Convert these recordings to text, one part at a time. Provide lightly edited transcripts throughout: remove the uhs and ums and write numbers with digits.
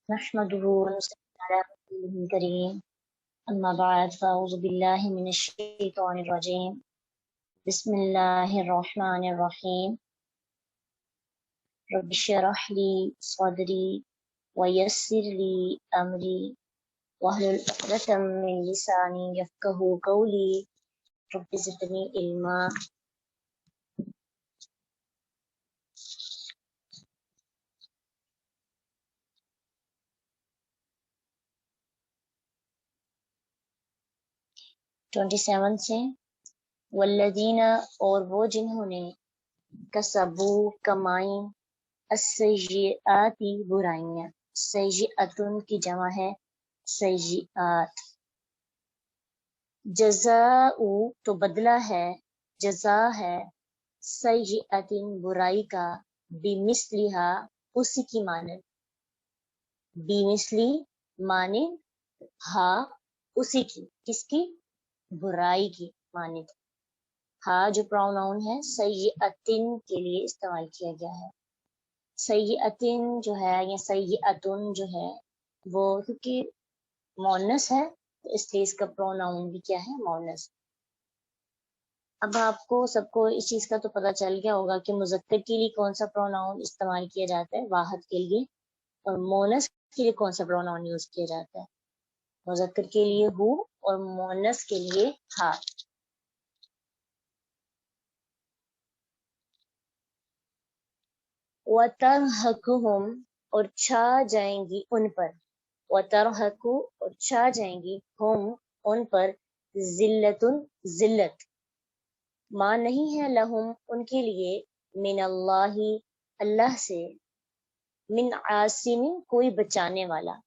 نحمده ونصلي على رسوله الكريم أما بعد فأعوذ بالله من الشيطان الرجيم بسم الله الرحمن الرحيم رب اشرح لي صدري ويسر لي أمري واحلل عقدة من لساني يفقهوا قولي رب زدني علما. 27 سے والذین اور وہ جنہوں نے کسبو کمائیں السیئاتی برائیاں، سیئاتن کی جمع ہے سیئات، جزاء تو بدلہ ہے، جزا ہے سیئاتن برائی کا، بمثلہا اسی کی مانند، بمثلی مانند، ہاں اسی کی، کس کی؟ برائی کی مانند. ہاں جو پروناؤن ہے سیئاتن کے لیے استعمال کیا گیا ہے. سیئاتن جو ہے یا سیئاتن جو ہے وہ کیونکہ مؤنث ہے تو اس لیے اس کا پروناؤن بھی کیا ہے؟ مؤنث. اب آپ کو سب کو اس چیز کا تو پتہ چل گیا ہوگا کہ مذکر کے لیے کون سا پروناؤن استعمال کیا جاتا ہے واحد کے لیے، اور مؤنث کے لیے کون سا پروناؤن یوز کیا جاتا ہے. مذکر کے لیے ہو اور مؤنث کے لیے ہا. وَتَرْهَقُهُمْ اور چھا جائیں گی ان پر، وَتَرْهَقُ اور چھا جائیں گی ہم ان پر، ذلتن ذلت، ماں نہیں ہے لہم ان کے لیے، من اللہ اللہ سے، من عاصم کوئی بچانے والا.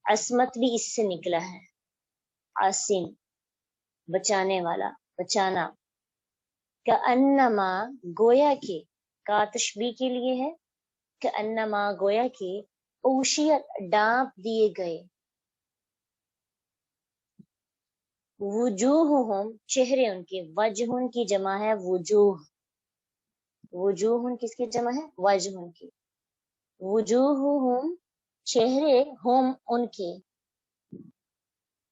عصمت بھی اس سے نکلا ہے، عاصم بچانے والا، بچانا. کأنما گویا کہ، کا تشبیہ کے لیے ہے، کأنما گویا کہ، اوشیت ڈانپ دیے گئے، وجوہہم چہرے ان کے، وجہن کی جمع ہے وجوہ، وجوہن کس کی جمع ہے؟ وجہن کی. وجوہہم چہرے، ہم ان کے،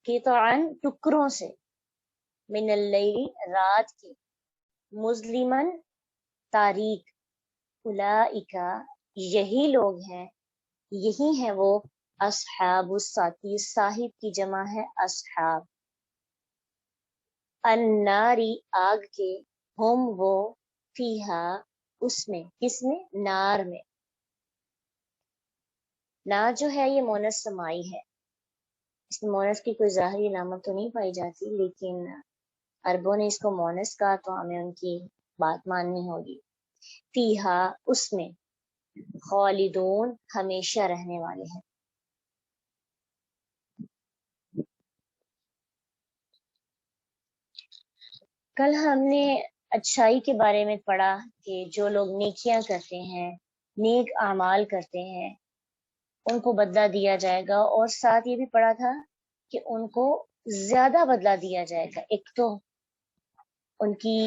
قطعاً ٹکڑوں سے، من اللیل رات کے، مظلماً تاریک، اولئک یہی لوگ ہیں، یہی ہیں وہ، اصحاب الساتی صاحب کی جمع ہے اصحاب، الناری آگ کے، ہم وہ، فیہا اس میں، کس میں؟ نار میں. نار جو ہے یہ مونس سمائی ہے، اس میں مونس کی کوئی ظاہری علامت تو نہیں پائی جاتی، لیکن عربوں نے اس کو مونس کہا تو ہمیں ان کی بات ماننی ہوگی. فیہا اس میں، خالدون ہمیشہ رہنے والے ہیں. کل ہم نے اچھائی کے بارے میں پڑھا کہ جو لوگ نیکیاں کرتے ہیں، نیک اعمال کرتے ہیں، ان کو بدلہ دیا جائے گا، اور ساتھ یہ بھی پڑھا تھا کہ ان کو زیادہ بدلہ دیا جائے گا. ایک تو ان کی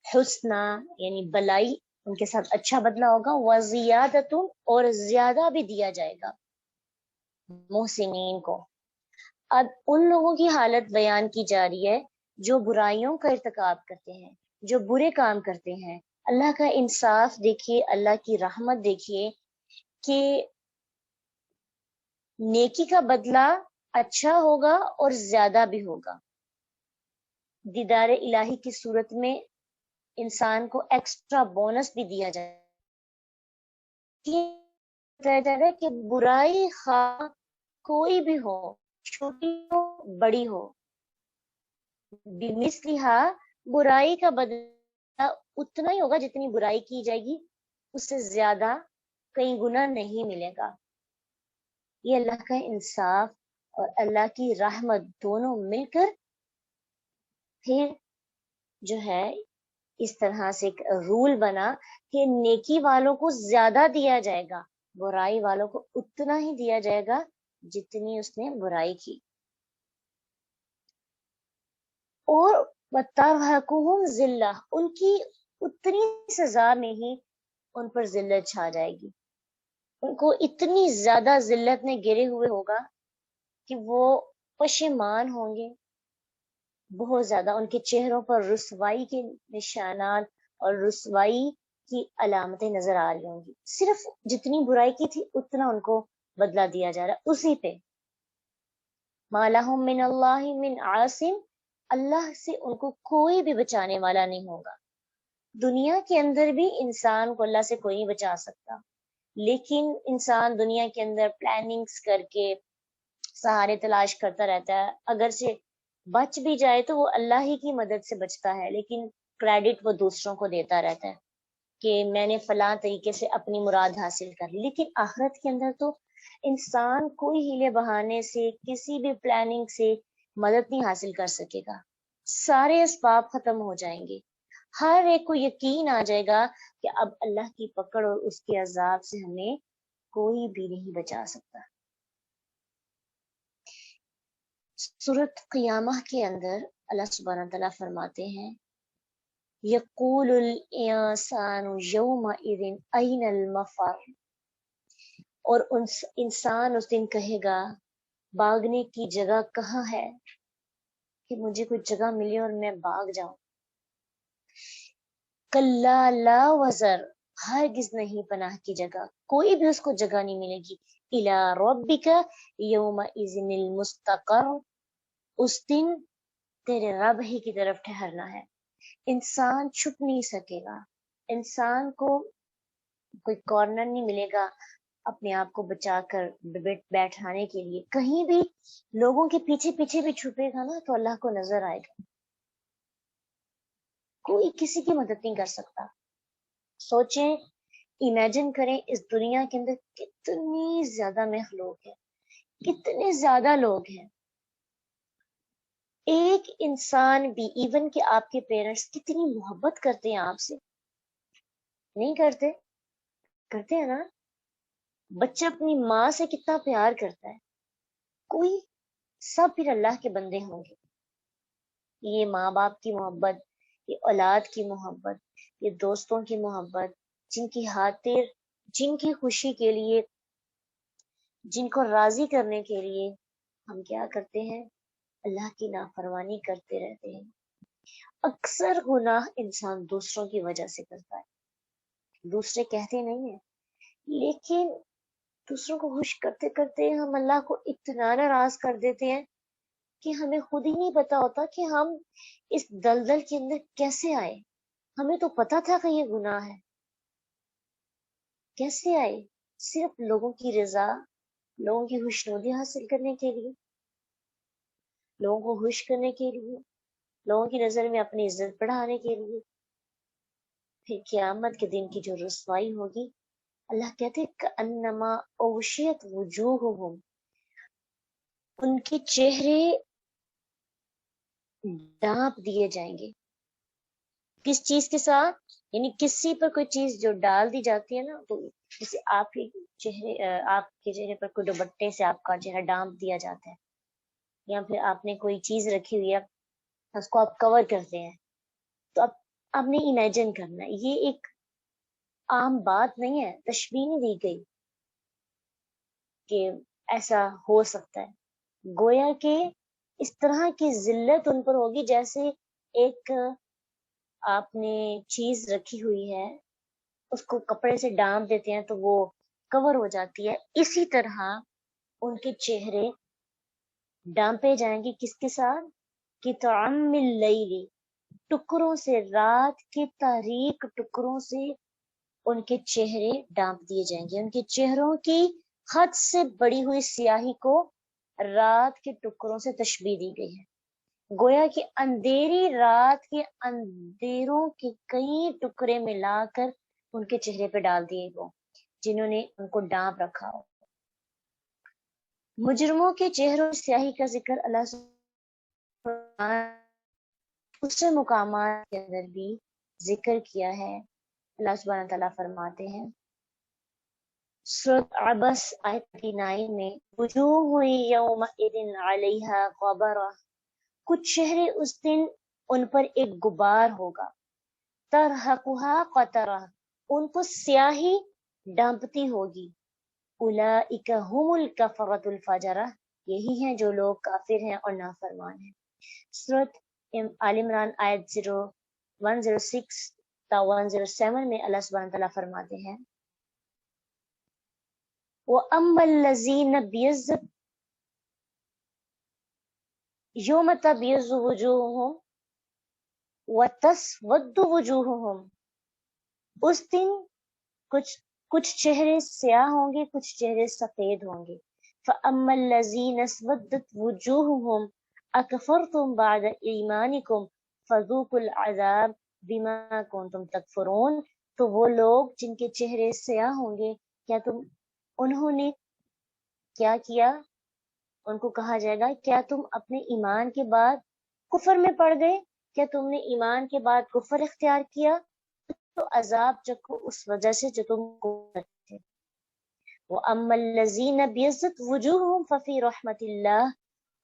حسنہ یعنی بلائی، ان کے ساتھ اچھا بدلہ ہوگا، وزیادت اور زیادہ بھی دیا جائے گا محسنین کو. اب ان لوگوں کی حالت بیان کی جا رہی ہے جو برائیوں کا ارتکاب کرتے ہیں، جو برے کام کرتے ہیں. اللہ کا انصاف دیکھیے، اللہ کی رحمت دیکھیے کہ نیکی کا بدلہ اچھا ہوگا اور زیادہ بھی ہوگا. دیدار الہی کی صورت میں انسان کو ایکسٹرا بونس بھی دیا جائے. بتایا جا رہا ہے کہ برائی خواہ کوئی بھی ہو، چھوٹی ہو بڑی ہو، بمثلہا برائی کا بدلہ اتنا ہی ہوگا جتنی برائی کی جائے گی، اس سے زیادہ کئی گنا نہیں ملے گا. یہ اللہ کا انصاف اور اللہ کی رحمت دونوں مل کر پھر جو ہے اس طرح سے ایک رول بنا کہ نیکی والوں کو زیادہ دیا جائے گا، برائی والوں کو اتنا ہی دیا جائے گا جتنی اس نے برائی کی. اور وَتَرْهَقُهُمْ ذِلَّةٌ ان کی اتنی سزا میں ہی ان پر ذلت چھا جائے گی، ان کو اتنی زیادہ ذلت میں گرے ہوئے ہوگا کہ وہ پشیمان ہوں گے بہت زیادہ. ان کے چہروں پر رسوائی کے نشانات اور رسوائی کی علامتیں نظر آ رہی ہوں گی. صرف جتنی برائی کی تھی اتنا ان کو بدلہ دیا جا رہا ہے اسی پہ. ما لہم من اللہ من عاصم، اللہ سے ان کو کوئی بھی بچانے والا نہیں ہوگا. دنیا کے اندر بھی انسان کو اللہ سے کوئی نہیں بچا سکتا، لیکن انسان دنیا کے اندر پلاننگز کر کے سہارے تلاش کرتا رہتا ہے. اگر سے بچ بھی جائے تو وہ اللہ ہی کی مدد سے بچتا ہے، لیکن کریڈٹ وہ دوسروں کو دیتا رہتا ہے کہ میں نے فلاں طریقے سے اپنی مراد حاصل کر لی. لیکن آخرت کے اندر تو انسان کوئی ہیلے بہانے سے کسی بھی پلاننگ سے مدد نہیں حاصل کر سکے گا. سارے اسباب ختم ہو جائیں گے. ہر ایک کو یقین آ جائے گا کہ اب اللہ کی پکڑ اور اس کے عذاب سے ہمیں کوئی بھی نہیں بچا سکتا. سورۃ قیامہ کے اندر اللہ سبحانہ تعالیٰ فرماتے ہیں یقول الانسان یومئذ این المفر، اور انسان اس دن کہے گا بھاگنے کی جگہ کہاں ہے، کہ مجھے کوئی جگہ ملے اور میں بھاگ جاؤں. کلا لا وزر، ہرگز نہیں پناہ کی جگہ، کوئی بھی اس کو جگہ نہیں ملے گی. الی ربک یومئذ المستقر، اس دن تیرے رب ہی کی طرف ٹھہرنا ہے. انسان چھپ نہیں سکے گا، انسان کو کوئی کارنر نہیں ملے گا اپنے آپ کو بچا کر بیٹھانے کے لیے. کہیں بھی لوگوں کے پیچھے پیچھے بھی چھپے گا نا تو اللہ کو نظر آئے گا. کوئی کسی کی مدد نہیں کر سکتا. سوچیں، امیجن کریں اس دنیا کے اندر کتنی زیادہ مخلوق ہے، کتنے زیادہ لوگ ہیں. ایک انسان بھی، ایون کہ آپ کے پیرنٹس کتنی محبت کرتے ہیں آپ سے، نہیں کرتے؟ کرتے ہیں نا. بچہ اپنی ماں سے کتنا پیار کرتا ہے. کوئی سب پھر اللہ کے بندے ہوں گے. یہ ماں باپ کی محبت، یہ اولاد کی محبت، یہ دوستوں کی محبت، جن کی خاطر، جن کی خوشی کے لیے، جن کو راضی کرنے کے لیے ہم کیا کرتے ہیں؟ اللہ کی نافرمانی کرتے رہتے ہیں. اکثر گناہ انسان دوسروں کی وجہ سے کرتا ہے، دوسرے کہتے نہیں ہیں، لیکن دوسروں کو خوش کرتے کرتے ہم اللہ کو اتنا ناراض کر دیتے ہیں کہ ہمیں خود ہی نہیں پتا ہوتا کہ ہم اس دلدل کے اندر کیسے آئے. ہمیں تو پتا تھا کہ یہ گناہ ہے، کیسے آئے؟ صرف لوگوں کی رضا، لوگوں کی خوشنودی حاصل کرنے کے لیے، لوگوں کو خوش کرنے کے لیے، لوگوں کی نظر میں اپنی عزت بڑھانے کے لیے. پھر قیامت کے دن کی جو رسوائی ہوگی، اللہ کہتے ہیں کأنما اوشیت وجوہہم، ان کے چہرے ڈانپ دیے جائیں گے. کس چیز کے ساتھ؟ یعنی کسی پر کوئی چیز جو ڈال دی جاتی ہے نا، تو جیسے آپ کے چہرے پر کوئی دوپٹے سے آپ کا چہرہ ڈانپ دیا جاتا ہے، یا پھر آپ نے کوئی چیز رکھی ہوئی ہے اس کو آپ کور کرتے ہیں. تو اب آپ نے امیجن کرنا ہے، یہ ایک عام بات نہیں ہے، تشبیہ نہیں دی گئی کہ ایسا ہو سکتا ہے. گویا کہ اس طرح کی ذلت ان پر ہوگی جیسے ایک آپ نے چیز رکھی ہوئی ہے، اس کو کپڑے سے ڈانپ دیتے ہیں تو وہ کور ہو جاتی ہے. اسی طرح ان کے چہرے ڈانپے جائیں گے. کس کے ساتھ؟ قطعا من اللیل، ٹکڑوں سے، رات کے تاریک ٹکڑوں سے ان کے چہرے ڈانپ دیے جائیں گے. ان کے چہروں کی حد سے بڑی ہوئی سیاہی کو رات کے ٹکڑوں سے تشبیہ دی گئی ہے. گویا کہ اندھیری رات کے اندھیروں کے کئی ٹکڑے ملا کر ان کے چہرے پہ ڈال دیے گئے جنہوں نے ان کو ڈانپ رکھا ہو. مجرموں کے چہروں کی سیاہی کا ذکر اللہ دوسرے مقامات کے اندر بھی ذکر کیا ہے. اللہ سبحانہ تعالیٰ فرماتے ہیں سورۃ عبس آیت 39 میں وجوہ یومئذ علیہا غبرہ، کچھ چہرے اس دن ان پر ایک غبار ہوگا. ترہقھا قترہ، ان کو سیاہی ڈانپتی ہوگی. اولئک هم الکفرۃ الفجرہ، یہی ہیں جو لوگ کافر ہیں اور نافرمان ہیں۔ سورۃ آل عمران آیت 106 تا 107 میں اللہ سبحانہ تعالیٰ فرماتے ہیں وَأَمَّا الَّذِينَ ابْيَضَّتْ يَوْمَ تَبْيَضُّ وُجُوهُهُمْ وَتَسْوَدُّ وُجُوهُهُمْ، اس دن کچھ چہرے سیاہ ہوں گے، کچھ چہرے سفید ہوں گے۔ فَأَمَّا الَّذِينَ اسْوَدَّتْ وُجُوهُهُمْ أَكَفَرْتُمْ بَعْدَ إِيمَانِكُمْ فَذُوقُوا الْعَذَابَ بِمَا كُنْتُمْ تَكْفُرُونَ، تو وہ لوگ جن کے چہرے سیاہ ہوں گے، انہوں نے کیا کیا؟ ان کو کہا جائے گا کیا تم اپنے ایمان کے بعد کفر میں پڑ گئے؟ کیا تم نے ایمان کے بعد کفر اختیار کیا؟ تو عذاب چکھو اس وجہ سے جو تم کو تھے۔ وَأَمَّا الَّذِينَ ابْيَضَّتْ وُجُوهُهُمْ فَفِي رَحْمَةِ اللَّهِ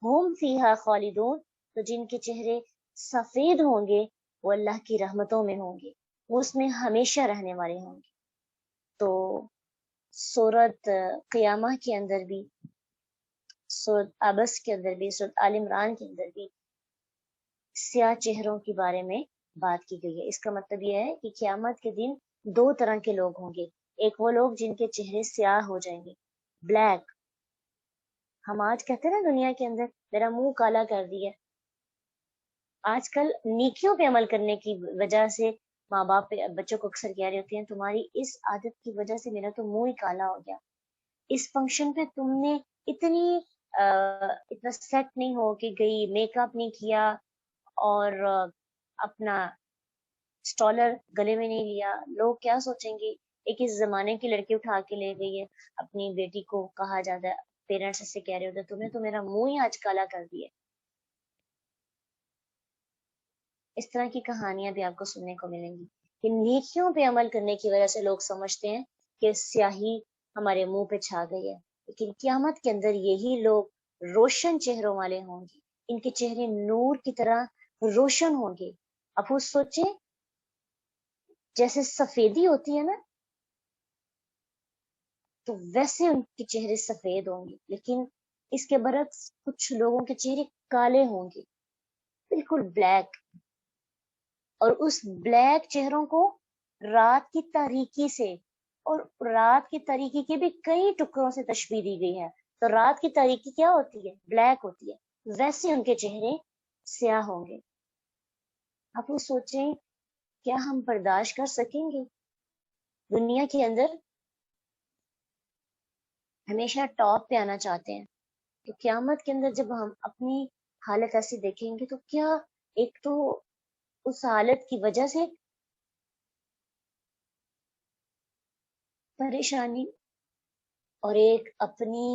هُمْ فِيهَا خَالِدُونَ، تو جن کے چہرے سفید ہوں گے وہ اللہ کی رحمتوں میں ہوں گے، وہ اس میں ہمیشہ رہنے والے ہوں گے۔ تو سورۃ قیامہ کے اندر بھی، سورۃ عبس کے اندر بھی، سورۃ آل عمران کے اندر بھی سیاہ چہروں کے بارے میں بات کی گئی ہے۔ اس کا مطلب یہ ہے کہ قیامت کے دن دو طرح کے لوگ ہوں گے، ایک وہ لوگ جن کے چہرے سیاہ ہو جائیں گے، بلیک۔ ہم آج کہتے ہیں نا دنیا کے اندر میرا منہ کالا کر دیا، آج کل نیکیوں پہ عمل کرنے کی وجہ سے ماں باپ بچوں کو اکثر کہہ رہے ہوتے ہیں تمہاری اس عادت کی وجہ سے میرا تو منہ ہی کالا ہو گیا، اس فنکشن پہ تم نے اتنا سیٹ نہیں ہو کہ گئی، میک اپ نہیں کیا اور اپنا اسٹالر گلے میں نہیں لیا، لوگ کیا سوچیں گے؟ ایک اس زمانے کی لڑکی اٹھا کے لے گئی ہے اپنی بیٹی کو، کہا جاتا ہے پیرنٹس سے کہہ رہے ہوتے تمہیں تو میرا منہ ہی آج کالا کر دیا۔ اس طرح کی کہانیاں بھی آپ کو سننے کو ملیں گی کہ نیکیوں پہ عمل کرنے کی وجہ سے لوگ سمجھتے ہیں کہ سیاہی ہمارے منہ پہ چھا گئی ہے، لیکن قیامت کے اندر یہی لوگ روشن چہروں والے ہوں گے، ان کے چہرے نور کی طرح روشن ہوں گے۔ اب وہ سوچیں جیسے سفیدی ہوتی ہے نا، تو ویسے ان کے چہرے سفید ہوں گے، لیکن اس کے برعکس کچھ لوگوں کے چہرے کالے ہوں گے، بالکل بلیک، اور اس بلیک چہروں کو رات کی تاریکی سے، اور رات کی تاریکی کے بھی کئی ٹکڑوں سے تشبیہ دی گئی ہے، تو رات کی تاریکی کیا ہوتی ہے؟ بلیک ہوتی ہے، ویسے ان کے چہرے سیاہ ہوں گے۔ اب وہ سوچیں کیا ہم برداشت کر سکیں گے؟ دنیا کے اندر ہمیشہ ٹاپ پہ آنا چاہتے ہیں، تو قیامت کے اندر جب ہم اپنی حالت ایسی دیکھیں گے تو کیا ایک تو اس حالت کی وجہ سے پریشانی، اور ایک اپنی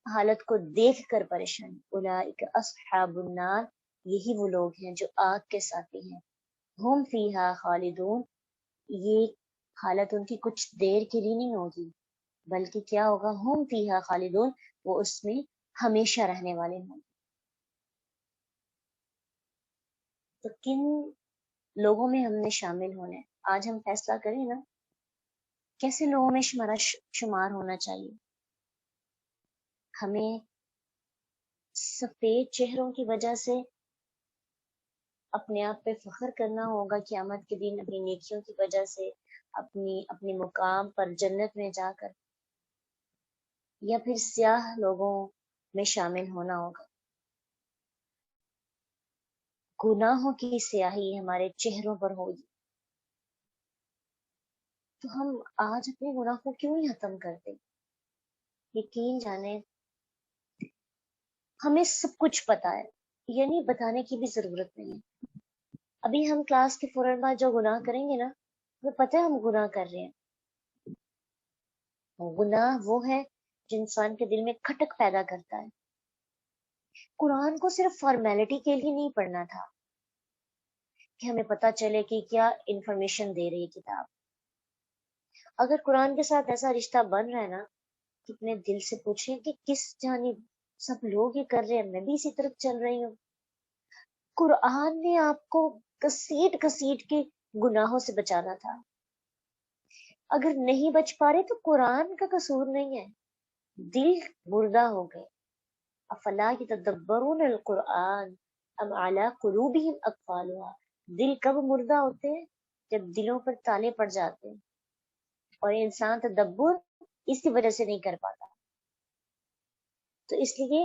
حالت کو دیکھ کر پریشانی۔ اولئک اصحاب النار، یہی وہ لوگ ہیں جو آگ کے ساتھی ہیں۔ ہم فیہا خالدون، یہ حالت ان کی کچھ دیر کے لیے نہیں ہوگی، بلکہ کیا ہوگا؟ ہم فیہا خالدون، وہ اس میں ہمیشہ رہنے والے ہوں۔ تو کن لوگوں میں ہم نے شامل ہونا ہے؟ آج ہم فیصلہ کریں نا کیسے لوگوں میں ہمارا شمار ہونا چاہیے۔ ہمیں سفید چہروں کی وجہ سے اپنے آپ پہ فخر کرنا ہوگا قیامت کے دن، اپنی نیکیوں کی وجہ سے اپنے مقام پر جنت میں جا کر، یا پھر سیاہ لوگوں میں شامل ہونا ہوگا؟ گناہوں کی سیاہی ہمارے چہروں پر ہوگی، تو ہم آج اپنے گناہ کو کیوں نہیں ختم کرتے؟ یقین جانے ہمیں سب کچھ پتا ہے، یعنی بتانے کی بھی ضرورت نہیں ہے۔ ابھی ہم کلاس کے فوراً بعد جو گناہ کریں گے نا، وہ پتہ ہے ہم گناہ کر رہے ہیں۔ گناہ وہ ہے جو انسان کے دل میں کھٹک پیدا کرتا ہے۔ قرآن کو صرف فارمیلٹی کے لیے نہیں پڑھنا تھا کہ ہمیں پتہ چلے کہ کیا انفارمیشن دے رہی ہے کتاب۔ اگر قرآن کے ساتھ ایسا رشتہ بن رہا ہے نا، کہ اپنے دل سے پوچھیں کہ کس جانب سب لوگ یہ کر رہے ہیں، میں بھی اسی طرف چل رہی ہوں۔ قرآن نے آپ کو کسیٹ کے گناہوں سے بچانا تھا۔ اگر نہیں بچ پا رہے تو قرآن کا قصور نہیں ہے، دل مردہ ہو گئے. افلا یتدبرون القرآن ام علی قلوبہم اقفالها. دل کب مردہ ہوتے ہیں؟ جب دلوں پر تالے پڑ جاتے ہیں، اور انسان تدبر اسی وجہ سے نہیں کر پاتا. تو اس لیے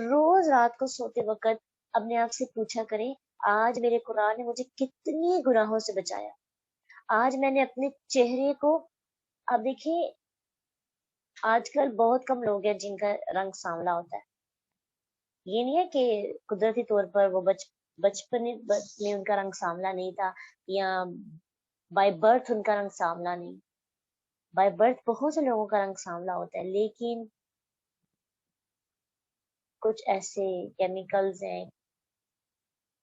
روز رات کو سوتے وقت اپنے آپ سے پوچھا کریں، آج میرے قرآن نے مجھے کتنی گناہوں سے بچایا. آج میں نے اپنے چہرے کو، اب دیکھیں آج کل بہت کم لوگ ہیں جن کا رنگ سانولا ہوتا ہے. یہ نہیں ہے کہ قدرتی طور پر وہ بچپن میں ان کا رنگ سانولا نہیں تھا، یا بائی برتھ ان کا رنگ سانولا نہیں. بائی برتھ بہت سے لوگوں کا رنگ سانولا ہوتا ہے، لیکن کچھ ایسے کیمیکلز ہیں،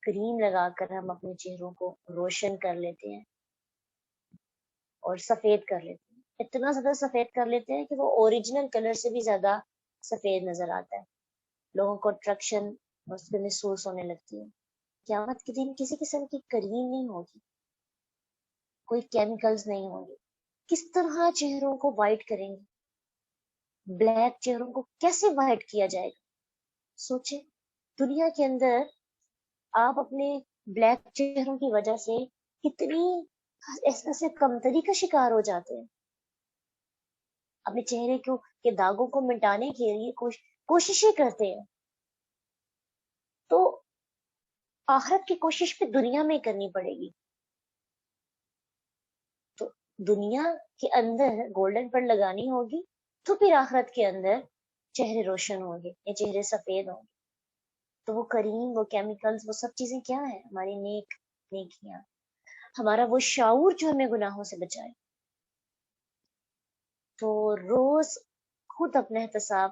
کریم لگا کر ہم اپنے چہروں کو روشن کر لیتے ہیں اور سفید کر لیتے ہیں. اتنا زیادہ سفید کر لیتے ہیں کہ وہ اوریجنل کلر سے بھی زیادہ سفید نظر آتا ہے. لوگوں کو اٹریکشن اس پہ محسوس ہونے لگتی ہے. قیامت کے دن کسی قسم کی کریم نہیں ہوگی، کوئی کیمیکلز نہیں ہوں گے. کس طرح چہروں کو وائٹ کریں گے؟ بلیک چہروں کو کیسے وائٹ کیا جائے گا؟ سوچیں، دنیا کے اندر آپ اپنے بلیک چہروں کی وجہ سے کتنی احساس کمتری کا شکار ہو جاتے ہیں. اپنے چہرے کے داغوں کو مٹانے کے لیے کوششیں کرتے ہیں. تو آخرت کی کوشش پہ دنیا میں کرنی پڑے گی. تو دنیا کے اندر گولڈن پر لگانی ہوگی، تو پھر آخرت کے اندر چہرے روشن ہوں گے یا چہرے سفید ہوں گے. تو وہ کریم، وہ کیمیکلز، وہ سب چیزیں کیا ہیں؟ ہماری نیکیاں، ہمارا وہ شعور جو ہمیں گناہوں سے بچائے. تو روز خود اپنا احتساب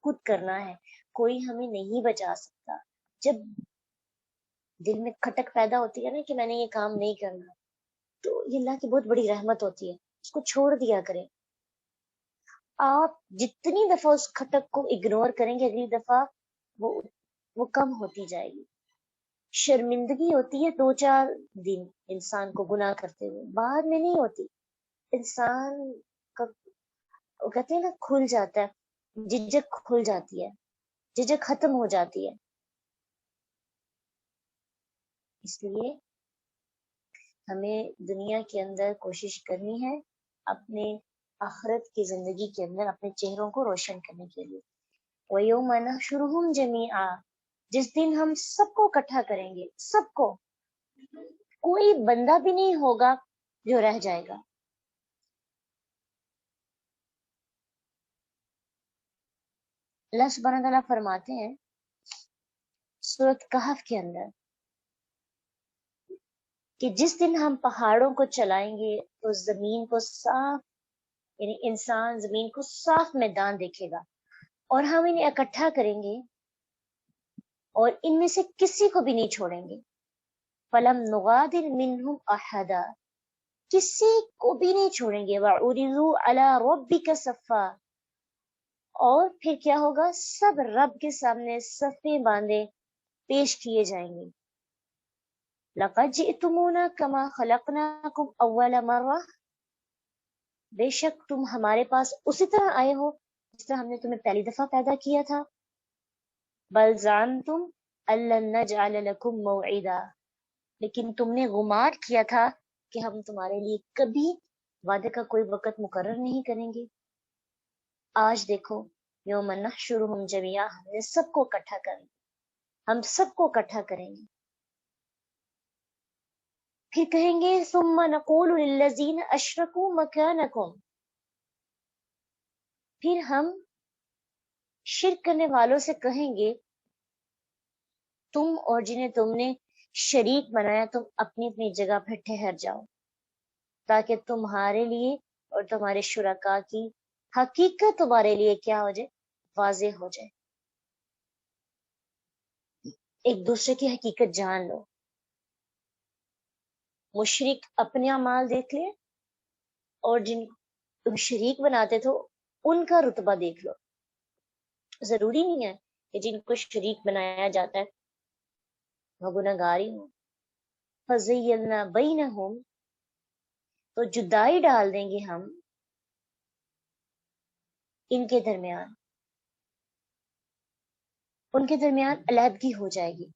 خود کرنا ہے. کوئی ہمیں نہیں بچا سکتا. جب دل میں کھٹک پیدا ہوتی ہے نا کہ میں نے یہ کام نہیں کرنا، تو یہ اللہ کی بہت بڑی رحمت ہوتی ہے، اس کو چھوڑ دیا کریں. آپ جتنی دفعہ اس کھٹک کو اگنور کریں گے، اگلی دفعہ وہ کم ہوتی جائے گی. شرمندگی ہوتی ہے 2-4 دن انسان کو گناہ کرتے ہوئے، بعد میں نہیں ہوتی. انسان کا وہ کہتے ہیں نا کھل جاتا ہے، جھجک کھل جاتی ہے، جھجک ختم ہو جاتی ہے. اس لیے ہمیں دنیا کے اندر کوشش کرنی ہے اپنے آخرت کی زندگی کے اندر اپنے چہروں کو روشن کرنے کے لیے. وَيَوْمَ نَحْشُرُهُمْ جَمِيعًا، جس دن ہم سب کو اکٹھا کریں گے، سب کو، کوئی بندہ بھی نہیں ہوگا جو رہ جائے گا. اللہ سبحانہ تعالیٰ فرماتے ہیں سورۃ کہف کے اندر کہ جس دن ہم پہاڑوں کو چلائیں گے تو زمین کو صاف، یعنی انسان زمین کو صاف میدان دیکھے گا، اور ہم انہیں اکٹھا کریں گے اور ان میں سے کسی کو بھی نہیں چھوڑیں گے. فَلَمْ نُغَادِرْ مِنْهُمْ أَحَدًا، کسی کو بھی نہیں چھوڑیں گے. وَعُرِضُوا عَلَىٰ رَبِّكَ صَفًّا، اور پھر کیا ہوگا؟ سب رب کے سامنے صفیں باندھے پیش کیے جائیں گے. لَقَدْ جِئْتُمُونَا كَمَا خَلَقْنَاكُمْ أَوَّلَ مَرَّةٍ، بے شک تم ہمارے پاس اسی طرح آئے ہو جس طرح ہم نے تمہیں پہلی دفعہ پیدا کیا تھا. بَلْ زَعَمْتُمْ أَن لَّن نَّجْعَلَ لَكُم مَّوْعِدًا، لیکن تم نے گمان کیا تھا کہ ہم تمہارے لیے کبھی وعدے کا کوئی وقت مقرر نہیں کریں گے. آج دیکھو، یوم نحشرہم جمیعا، ہم نے سب کو اکٹھا کریں گے، ہم سب کو اکٹھا کریں گے. پھر کہیں گے ثم نقول للذین اشرکوا مکانکم، پھر ہم شرک کرنے والوں سے کہیں گے تم اور جنہیں تم نے شریک بنایا تم اپنی اپنی جگہ پہ ٹھہر جاؤ، تاکہ تمہارے لیے اور تمہارے شرکاء کی حقیقت تمہارے لیے کیا ہو جائے؟ واضح ہو جائے. ایک دوسرے کی حقیقت جان لو. مشرک اپنے اعمال دیکھ لے اور جن تم شریک بناتے تھو ان کا رتبہ دیکھ لو. ضروری نہیں ہے کہ جن کو شریک بنایا جاتا ہے وہ گناہگار ہی ہوں. فَزَيَّلْنَا بَيْنَهُمْ، تو جدائی ڈال دیں گے ہم ان کے درمیان علیحدگی ہو جائے گی۔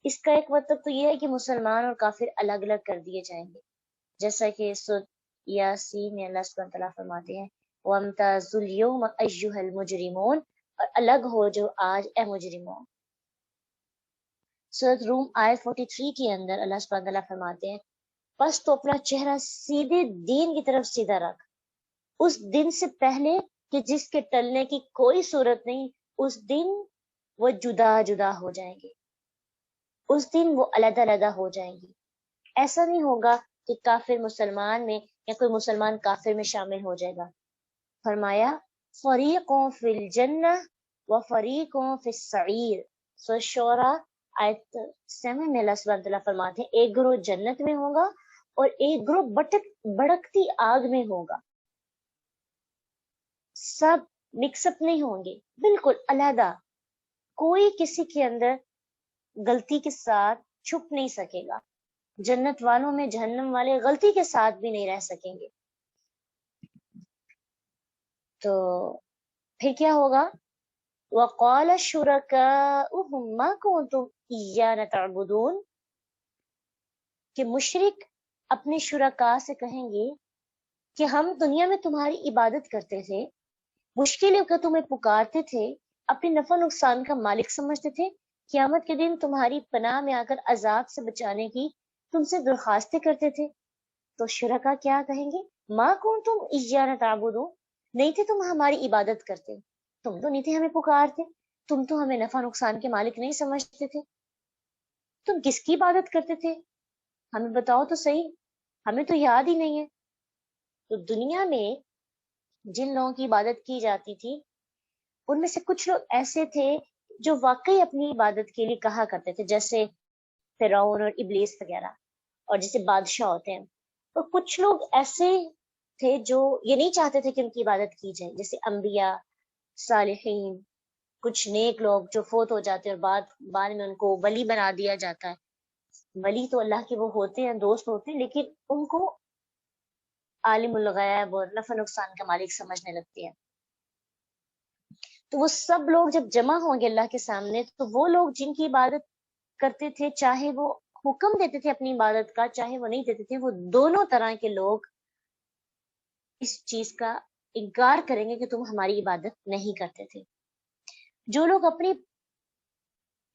اس کا ایک مطلب تو یہ ہے کہ مسلمان اور کافر الگ الگ کر دیے جائیں گے، جیسا کہ سورۃ یاسین میں اللہ سبحانہ تعالیٰ فرماتے ہیں وَامْتَازُوا الْيَوْمَ أَيُّهَا الْمُجْرِمُونَ، اور الگ ہو جو آج اے مجرموں۔ سورۃ روم آیت 43 کے اندر اللہ سبحانہ تعالیٰ فرماتے ہیں بس تو اپنا چہرہ سیدھے دین کی طرف سیدھا رکھ، اس دن سے پہلے کہ جس کے ٹلنے کی کوئی صورت نہیں، اس دن وہ جدا جدا ہو جائیں گے، اس دن وہ علیحدہ علیحدہ ہو جائیں گی۔ ایسا نہیں ہوگا کہ کافر مسلمان میں یا کوئی مسلمان کافر میں شامل ہو جائے گا۔ فرمایا فریقوں فی الجنہ و فریقوں فی السعیر۔ سورۃ شعراء آیت 7 میں اللہ سبحانہ تعالیٰ فرماتے ہیں ایک گروہ جنت میں ہوگا اور ایک گروہ بھڑکتی آگ میں ہوگا۔ سب مکس اپ نہیں ہوں گے، بالکل علیحدہ، کوئی کسی کے اندر غلطی کے ساتھ چھپ نہیں سکے گا۔ جنت والوں میں جہنم والے غلطی کے ساتھ بھی نہیں رہ سکیں گے۔ تو پھر کیا ہوگا؟ وَقَالَ شُرَكَاؤُهُمْ مَا كُنتُمْ إِيَّانَا تَعْبُدُونَ، کہ مشرک اپنے شرکاء سے کہیں گے کہ ہم دنیا میں تمہاری عبادت کرتے تھے، مشکلوں کا تمہیں پکارتے تھے، اپنے نفع نقصان کا مالک سمجھتے تھے، قیامت کے دن تمہاری پناہ میں آ کر عذاب سے بچانے کی تم سے درخواستیں کرتے تھے۔ تو شرکاء کیا کہیں گے؟ ما کنتم ایانا تعبدون، نہیں تھے تم ہماری عبادت کرتے، تم تو نہیں تھے ہمیں پکارتے، تم تو ہمیں نفع نقصان کے مالک نہیں سمجھتے تھے، تم کس کی عبادت کرتے تھے ہمیں بتاؤ تو صحیح، ہمیں تو یاد ہی نہیں ہے۔ تو دنیا میں جن لوگوں کی عبادت کی جاتی تھی ان میں سے کچھ لوگ ایسے تھے جو واقعی اپنی عبادت کے لیے کہا کرتے تھے، جیسے فرعون اور ابلیس وغیرہ، اور جیسے بادشاہ ہوتے ہیں۔ اور کچھ لوگ ایسے تھے جو یہ نہیں چاہتے تھے کہ ان کی عبادت کی جائے، جیسے انبیاء، صالحین، کچھ نیک لوگ جو فوت ہو جاتے ہیں اور بعد میں ان کو ولی بنا دیا جاتا ہے۔ ولی تو اللہ کے وہ ہوتے ہیں، دوست ہوتے ہیں، لیکن ان کو عالم الغیب اور نفع نقصان کا مالک سمجھنے لگتے ہیں۔ تو وہ سب لوگ جب جمع ہوں گے اللہ کے سامنے، تو وہ لوگ جن کی عبادت کرتے تھے، چاہے وہ حکم دیتے تھے اپنی عبادت کا، چاہے وہ نہیں دیتے تھے، وہ دونوں طرح کے لوگ اس چیز کا انکار کریں گے کہ تم ہماری عبادت نہیں کرتے تھے۔ جو لوگ اپنی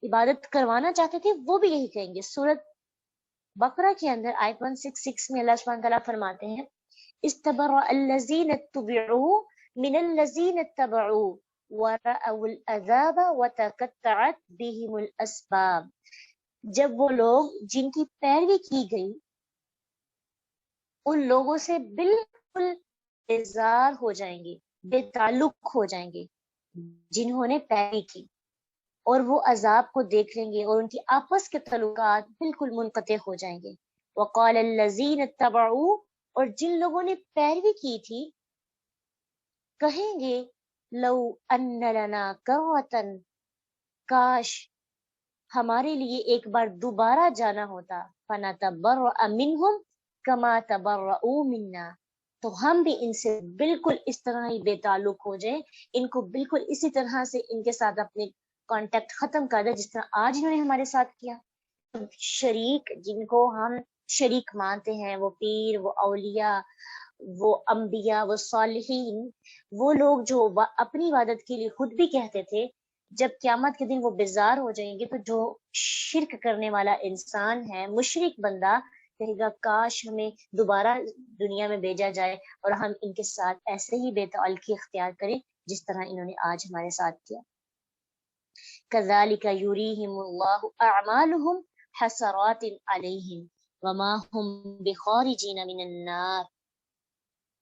عبادت کروانا چاہتے تھے وہ بھی یہی کہیں گے۔ سورۃ بقرہ کے اندر آیت 166 میں اللہ سبحانہ تعالیٰ فرماتے ہیں استبرأ الذین اتبعوا من الذین اتبعوا ورأوا العذاب وتقطعت بهم الاسباب۔ جب وہ لوگ جن کی پیروی کی گئی ان لوگوں سے بالکل بیزار ہو جائیں گے، بے تعلق ہو جائیں گے جنہوں نے پیروی کی، اور وہ عذاب کو دیکھ لیں گے اور ان کی آپس کے تعلقات بالکل منقطع ہو جائیں گے۔ وقال الذین اتبعوا، اور جن لوگوں نے پیروی کی تھی کہیں گے لو ان لنا کرۃ، کاش ہمارے لیے ایک بار دوبارہ جانا ہوتا، فنتبرأ منہم کما تبرؤوا منا، تو ہم بھی ان سے بالکل اس طرح ہی بے تعلق ہو جائیں، ان کو بالکل اسی طرح سے ان کے ساتھ اپنے کانٹیکٹ ختم کر دیں جس طرح آج انہوں نے ہمارے ساتھ کیا۔ شریک جن کو ہم شریک مانتے ہیں، وہ پیر، وہ اولیاء، وہ انبیاء، وہ صالحین، وہ لوگ جو اپنی عبادت کے لیے خود بھی کہتے تھے، جب قیامت کے دن وہ بیزار ہو جائیں گے تو جو شرک کرنے والا انسان ہے، مشرک بندہ، کہے گا کاش ہمیں دوبارہ دنیا میں بھیجا جائے اور ہم ان کے ساتھ ایسے ہی بے تعلقی اختیار کریں جس طرح انہوں نے آج ہمارے ساتھ کیا۔ كذلك يريهم الله أعمالهم حسرات عليهم وما هم بخارجين من النار۔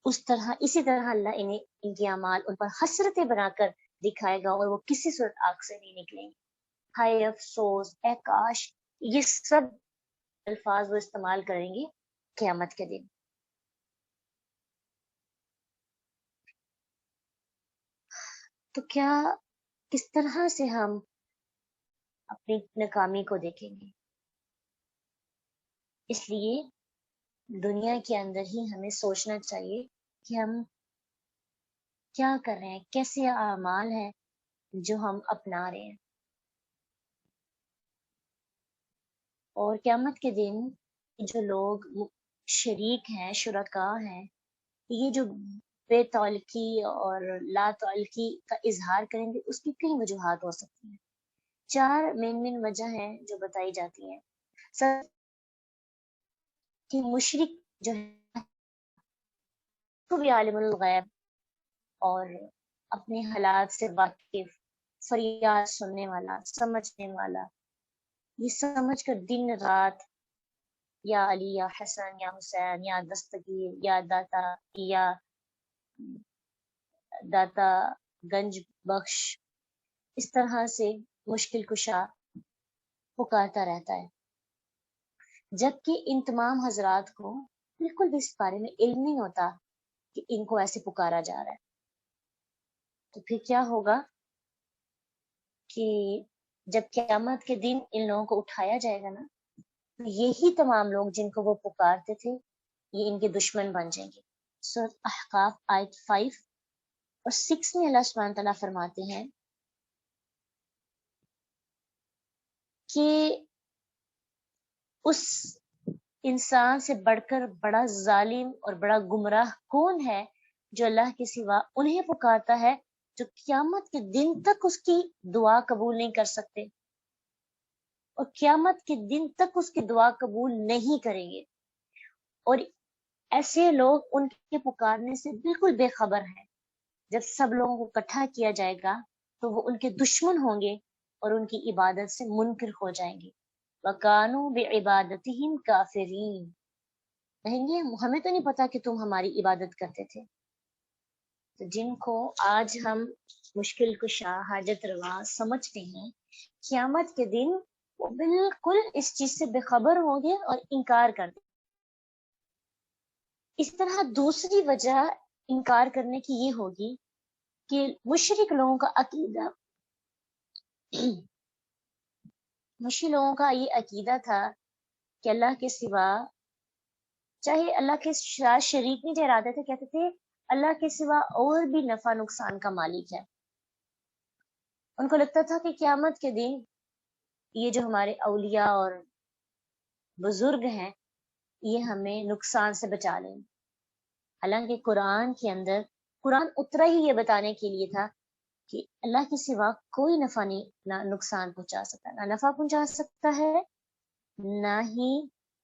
اسی طرح اللہ انہیں ان کے اعمال ان پر حسرتیں بنا کر دکھائے گا اور وہ کسی صورت آگ سے نہیں نکلیں گے۔ ہائے افسوس، اے کاش، یہ سب الفاظ وہ استعمال کریں گے قیامت کے دن۔ تو کیا کس طرح سے ہم اپنی ناکامی کو دیکھیں گے؟ اس لیے دنیا کے اندر ہی ہمیں سوچنا چاہیے کہ ہم کیا کر رہے ہیں، کیسے اعمال ہیں جو ہم اپنا رہے ہیں. اور قیامت کے دن جو لوگ شریک ہیں، شرکاء ہیں، یہ جو بے تعلقی اور لا تعلقی کا اظہار کریں گے، اس کی کئی وجوہات ہو سکتی ہیں. 4 مین وجہ ہیں جو بتائی جاتی ہیں. سب کہ مشرک جو ہے کو بھی عالم الغیب اور اپنے حالات سے واقف، فریاد سننے والا، سمجھنے والا، یہ سمجھ کر دن رات یا علی یا حسن یا حسین یا دستگیر یا داتا یا داتا گنج بخش، اس طرح سے مشکل کشا پکارتا رہتا ہے، جبکہ ان تمام حضرات کو بالکل بھی اس بارے میں علم نہیں ہوتا کہ ان کو ایسے پکارا جا رہا ہے. تو پھر کیا ہوگا کہ جب قیامت کے دن ان لوگوں کو اٹھایا جائے گا نا، تو یہی تمام لوگ جن کو وہ پکارتے تھے یہ ان کے دشمن بن جائیں گے. سورۃ احقاف آیت 5 اور 6 میں اللہ سبحانہ تعالیٰ فرماتے ہیں کہ اس انسان سے بڑھ کر بڑا ظالم اور بڑا گمراہ کون ہے جو اللہ کے سوا انہیں پکارتا ہے جو قیامت کے دن تک اس کی دعا قبول نہیں کر سکتے اور قیامت کے دن تک اس کی دعا قبول نہیں کریں گے. اور ایسے لوگ ان کے پکارنے سے بالکل بے خبر ہیں. جب سب لوگوں کو اکٹھا کیا جائے گا تو وہ ان کے دشمن ہوں گے اور ان کی عبادت سے منکر ہو جائیں گے. وَقَانُوا بِعِبَادَتِهِمْ كَافِرِينَ، کہیں گے ہمیں تو نہیں پتا کہ تم ہماری عبادت کرتے تھے. تو جن کو آج ہم مشکل کشا، حاجت روا سمجھتے ہیں، قیامت کے دن وہ بالکل اس چیز سے بے خبر ہوں گے اور انکار کر دیں. اس طرح دوسری وجہ انکار کرنے کی یہ ہوگی کہ مشرک لوگوں کا عقیدہ مشرک لوگوں کا یہ عقیدہ تھا کہ اللہ کے سوا، چاہے اللہ کے ساتھ شریک نہیں ٹھہراتے تھے، کہتے تھے اللہ کے سوا اور بھی نفع نقصان کا مالک ہے. ان کو لگتا تھا کہ قیامت کے دن یہ جو ہمارے اولیاء اور بزرگ ہیں یہ ہمیں نقصان سے بچا لیں. حالانکہ قرآن کے اندر قرآن اترا ہی یہ بتانے کے لیے تھا کہ اللہ کے سوا کوئی نفع نہیں، نہ نقصان پہنچا سکتا، نہ نفع پہنچا سکتا ہے، نہ ہی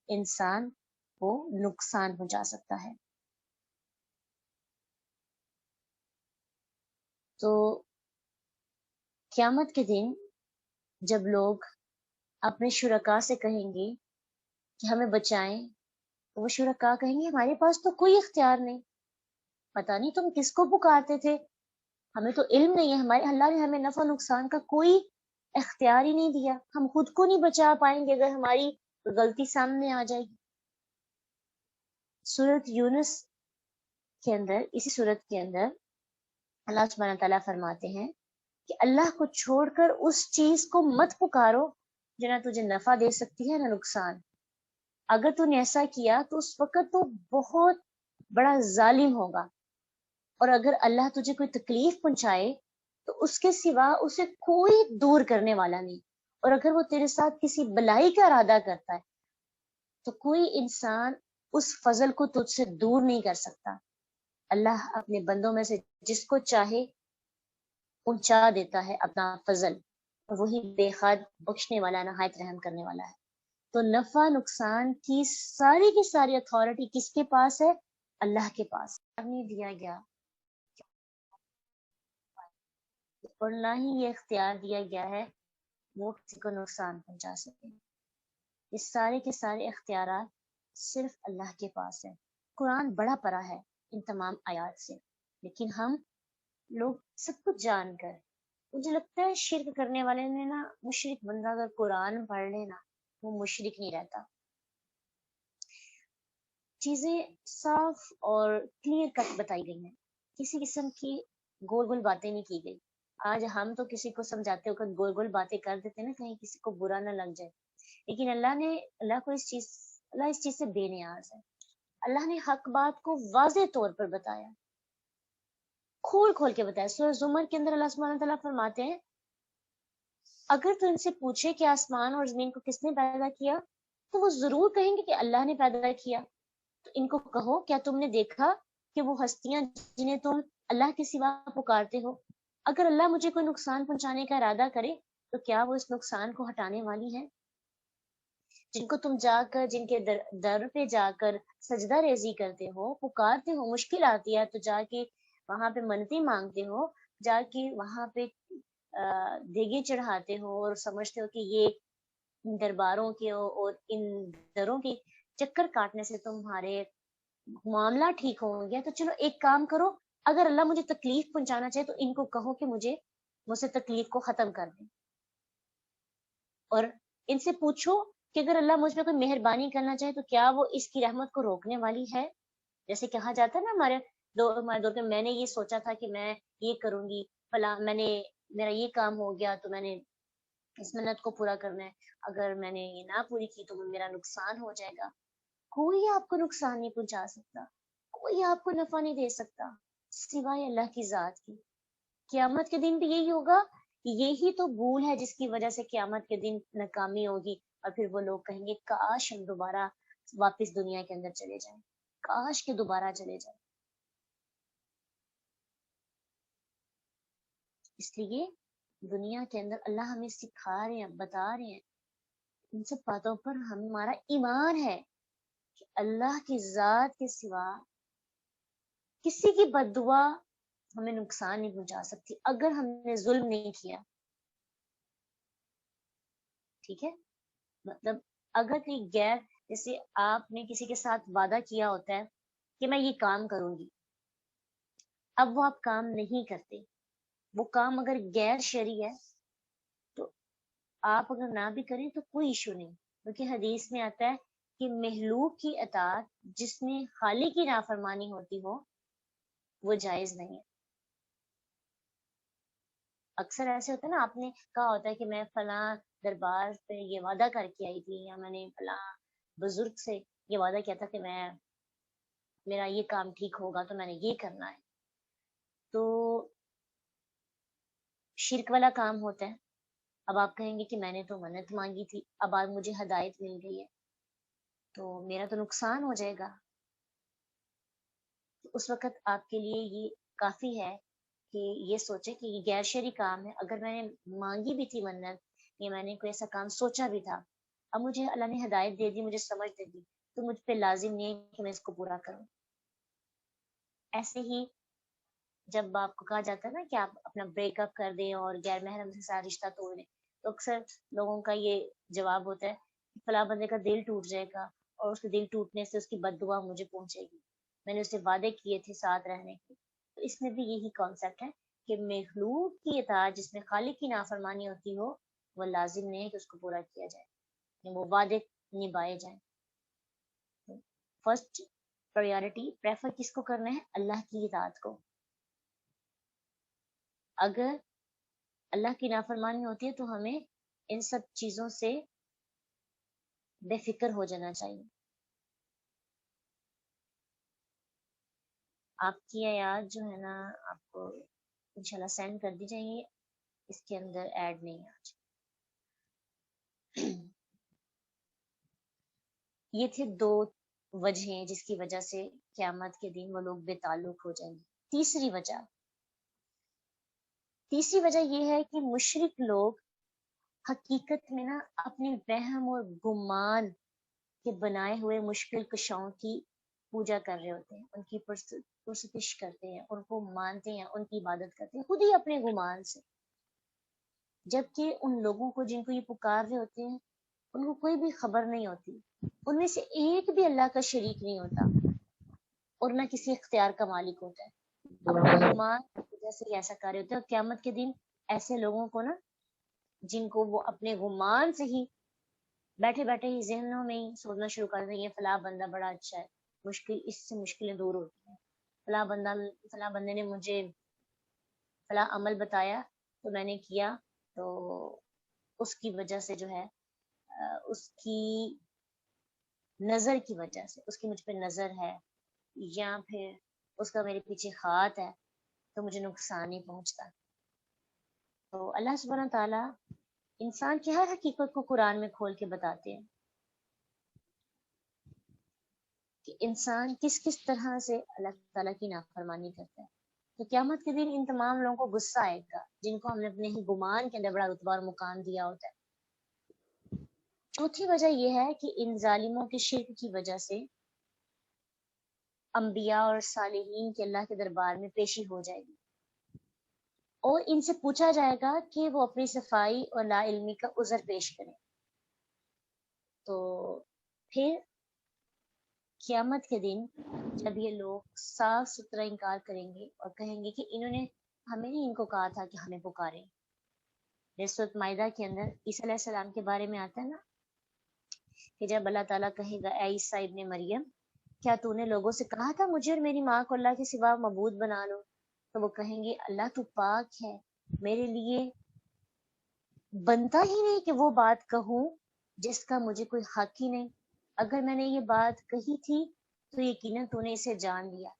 انسان کو نقصان پہنچا سکتا ہے. تو قیامت کے دن جب لوگ اپنے شرکاء سے کہیں گے کہ ہمیں بچائیں، تو وہ شرکاء کہیں گے ہمارے پاس تو کوئی اختیار نہیں، پتہ نہیں تم کس کو پکارتے تھے، ہمیں تو علم نہیں ہے، ہمارے اللہ نے ہمیں نفع نقصان کا کوئی اختیار ہی نہیں دیا، ہم خود کو نہیں بچا پائیں گے اگر ہماری غلطی سامنے آ جائے گی. سورۃ یونس کے اندر، اسی سورت کے اندر اللہ سبحانہ تعالیٰ فرماتے ہیں کہ اللہ کو چھوڑ کر اس چیز کو مت پکارو جو نہ تجھے نفع دے سکتی ہے نہ نقصان. اگر تو نے ایسا کیا تو اس وقت تو بہت بڑا ظالم ہوگا، اور اگر اللہ تجھے کوئی تکلیف پہنچائے تو اس کے سوا اسے کوئی دور کرنے والا نہیں، اور اگر وہ تیرے ساتھ کسی بلائی کا ارادہ کرتا ہے تو کوئی انسان اس فضل کو تجھ سے دور نہیں کر سکتا. اللہ اپنے بندوں میں سے جس کو چاہے پہنچا دیتا ہے اپنا فضل، اور وہی بے حد بخشنے والا، نہایت رحم کرنے والا ہے. تو نفع نقصان کی ساری اتھارٹی کس کے پاس ہے؟ اللہ کے پاس. نہیں دیا گیا اور نہ ہی یہ اختیار دیا گیا ہے وہ کسی کو نقصان پہنچا سکے. یہ سارے کے سارے اختیارات صرف اللہ کے پاس ہے. قرآن بڑا پڑا ہے ان تمام آیات سے، لیکن ہم لوگ سب کچھ جان کر، مجھے لگتا ہے شرک کرنے والے نے نا، مشرک بندہ اگر قرآن پڑھ لے نا وہ مشرک نہیں رہتا. چیزیں صاف اور کلیئر کٹ بتائی گئی ہیں، کسی قسم کی گول گول باتیں نہیں کی گئی. آج ہم تو کسی کو سمجھاتے وقت گول گول باتیں کر دیتے نا، کہیں کسی کو برا نہ لگ جائے، لیکن اللہ اس چیز سے بے نیاز ہے. اللہ نے حق بات کو واضح طور پر بتایا. کھول کھول کے بتایا. سورہ زمر کے اندر اللہ سبحانہ تعالیٰ فرماتے ہیں اگر تو ان سے پوچھے کہ آسمان اور زمین کو کس نے پیدا کیا تو وہ ضرور کہیں گے کہ اللہ نے پیدا کیا. تو ان کو کہو کیا تم نے دیکھا کہ وہ ہستیاں جنہیں تم اللہ کے سوا پکارتے ہو اگر اللہ مجھے کوئی نقصان پہنچانے کا ارادہ کرے تو کیا وہ اس نقصان کو ہٹانے والی ہیں؟ جن کو تم جا کر جن کے در پہ جا کر سجدہ ریزی کرتے ہو پکارتے ہو مشکل آتی ہے تو جا کے وہاں پہ منتیں مانگتے ہو جا کے وہاں پہ دیگیں چڑھاتے ہو اور سمجھتے ہو کہ یہ درباروں کے اور ان دروں کے چکر کاٹنے سے تمہارے معاملہ ٹھیک ہو گیا تو چلو ایک کام کرو اگر اللہ مجھے تکلیف پہنچانا چاہے تو ان کو کہو کہ مجھ سے تکلیف کو ختم کر دیں. اور ان سے پوچھو کہ اگر اللہ مجھ پہ کوئی مہربانی کرنا چاہے تو کیا وہ اس کی رحمت کو روکنے والی ہے؟ جیسے کہا جاتا ہے نا ہمارے دور میں میں نے یہ سوچا تھا کہ میں یہ کروں گی فلاں میرا یہ کام ہو گیا تو میں نے اس منت کو پورا کرنا ہے اگر میں نے یہ نہ پوری کی تو میرا نقصان ہو جائے گا. کوئی آپ کو نقصان نہیں پہنچا سکتا کوئی آپ کو نفع نہیں دے سکتا سوائے اللہ کی ذات کی. قیامت کے دن بھی یہی ہوگا یہی تو بھول ہے جس کی وجہ سے قیامت کے دن ناکامی ہوگی اور پھر وہ لوگ کہیں گے کاش ہم دوبارہ واپس دنیا کے اندر چلے جائیں کاش کے دوبارہ چلے جائیں. اس لیے دنیا کے اندر اللہ ہمیں سکھا رہے ہیں بتا رہے ہیں ان سب باتوں پر ہمارا ایمان ہے کہ اللہ کی ذات کے سوا کسی کی بد دعا ہمیں نقصان نہیں پہنچا سکتی اگر ہم نے ظلم نہیں کیا. ٹھیک ہے مطلب اگر کوئی غیر جیسے آپ نے کسی کے ساتھ وعدہ کیا ہوتا ہے کہ میں یہ کام کروں گی اب وہ آپ کام نہیں کرتے وہ کام اگر غیر شرعی ہے تو آپ اگر نہ بھی کریں تو کوئی ایشو نہیں کیونکہ حدیث میں آتا ہے کہ محلوق کی اطاعت جس میں خالق کی نافرمانی ہوتی ہو وہ جائز نہیں ہے. اکثر ایسے ہوتا ہے نا آپ نے کہا ہوتا ہے کہ میں فلاں دربار پہ یہ وعدہ کر کے آئی تھی یا میں نے فلاں بزرگ سے یہ وعدہ کیا تھا کہ میرا یہ کام ٹھیک ہوگا تو میں نے یہ کرنا ہے تو شرک والا کام ہوتا ہے. اب آپ کہیں گے کہ میں نے تو منت مانگی تھی اب آج مجھے ہدایت مل گئی ہے تو میرا تو نقصان ہو جائے گا. اس وقت آپ کے لیے یہ کافی ہے کہ یہ سوچے کہ یہ غیر شرعی کام ہے اگر میں نے مانگی بھی تھی منت یا میں نے کوئی ایسا کام سوچا بھی تھا اب مجھے اللہ نے ہدایت دے دی مجھے سمجھ دے دی تو مجھ پہ لازم نہیں ہے کہ میں اس کو پورا کروں. ایسے ہی جب آپ کو کہا جاتا ہے نا کہ آپ اپنا بریک اپ کر دیں اور غیر محرم کے ساتھ رشتہ توڑ دیں تو اکثر لوگوں کا یہ جواب ہوتا ہے کہ فلاں بندے کا دل ٹوٹ جائے گا اور اس کے دل ٹوٹنے سے اس کی بد دعا مجھے پہنچے گی میں نے اسے وعدے کیے تھے ساتھ رہنے کے. تو اس میں بھی یہی کانسیپٹ ہے کہ مخلوق کی اطاعت جس میں خالق کی نافرمانی ہوتی ہو وہ لازم نہیں ہے کہ اس کو پورا کیا جائے وہ وعدے نبھائے جائیں. فرسٹ پریورٹی پریفر کس کو کرنا ہے اللہ کی اطاعت کو. اگر اللہ کی نافرمانی ہوتی ہے تو ہمیں ان سب چیزوں سے بے فکر ہو جانا چاہیے. آپ کی آیات جو ہے نا آپ کو انشاءاللہ سینڈ کر دی جائیں گے اس کے اندر ایڈ نہیں ہے آج. یہ تھے دو وجہیں جس کی وجہ سے قیامت کے دن وہ لوگ بے تعلق ہو جائیں گے. تیسری وجہ یہ ہے کہ مشرک لوگ حقیقت میں نا اپنے وہم اور گمان کے بنائے ہوئے مشکل کشاؤں کی پوجا کر رہے ہوتے ہیں ان کی پرستش کرتے ہیں ان کو مانتے ہیں ان کی عبادت کرتے ہیں خود ہی اپنے گمان سے جبکہ ان لوگوں کو جن کو یہ پکار رہے ہوتے ہیں ان کو کوئی بھی خبر نہیں ہوتی ان میں سے ایک بھی اللہ کا شریک نہیں ہوتا اور نہ کسی اختیار کا مالک ہوتا ہے. اپنے گمان کی وجہ سے ایسا کر رہے ہوتے ہیں اور قیامت کے دن ایسے لوگوں کو نا جن کو وہ اپنے گمان سے ہی بیٹھے بیٹھے ہی ذہنوں میں ہی سوچنا شروع کر دیں گے فلاں بندہ بڑا اچھا ہے مشکل اس سے مشکلیں دور ہوتی ہیں فلاں بندے نے مجھے فلاں عمل بتایا تو میں نے کیا تو اس کی وجہ سے جو ہے اس کی نظر کی وجہ سے اس کی مجھ پہ نظر ہے یا پھر اس کا میرے پیچھے ہاتھ ہے تو مجھے نقصان نہیں پہنچتا. تو اللہ سبحانہ تعالیٰ انسان کی ہر حقیقت کو قرآن میں کھول کے بتاتے ہیں کہ انسان کس کس طرح سے اللہ تعالیٰ کی نافرمانی کرتا ہے. تو قیامت کے دن ان تمام لوگوں کو غصہ آئے گا جن کو ہم نے اپنے ہی گمان کے اندر بڑا رتبہ اور مقام دیا ہوتا ہے. چوتھی وجہ یہ ہے کہ ان ظالموں کے شرک کی وجہ سے انبیاء اور صالحین کے اللہ کے دربار میں پیشی ہو جائے گی اور ان سے پوچھا جائے گا کہ وہ اپنی صفائی اور لا علمی کا عذر پیش کریں. تو پھر قیامت کے دن جب یہ لوگ صاف ستھرا انکار کریں گے اور کہیں گے کہ انہوں نے ہمیں نہیں ان کو کہا تھا کہ ہمیں پکاریں. سورۃ مائدہ کے اندر عیسیٰ علیہ السلام کے بارے میں آتا ہے نا کہ جب اللہ تعالیٰ کہے گا اے عیسیٰ ابن مریم کیا تو نے لوگوں سے کہا تھا مجھے اور میری ماں کو اللہ کے سوا معبود بنا لو, تو وہ کہیں گے اللہ تو پاک ہے, میرے لیے بنتا ہی نہیں کہ وہ بات کہوں جس کا مجھے کوئی حق ہی نہیں. اگر میں نے یہ بات کہی تھی تو یقیناً تو نے اسے جان لیا,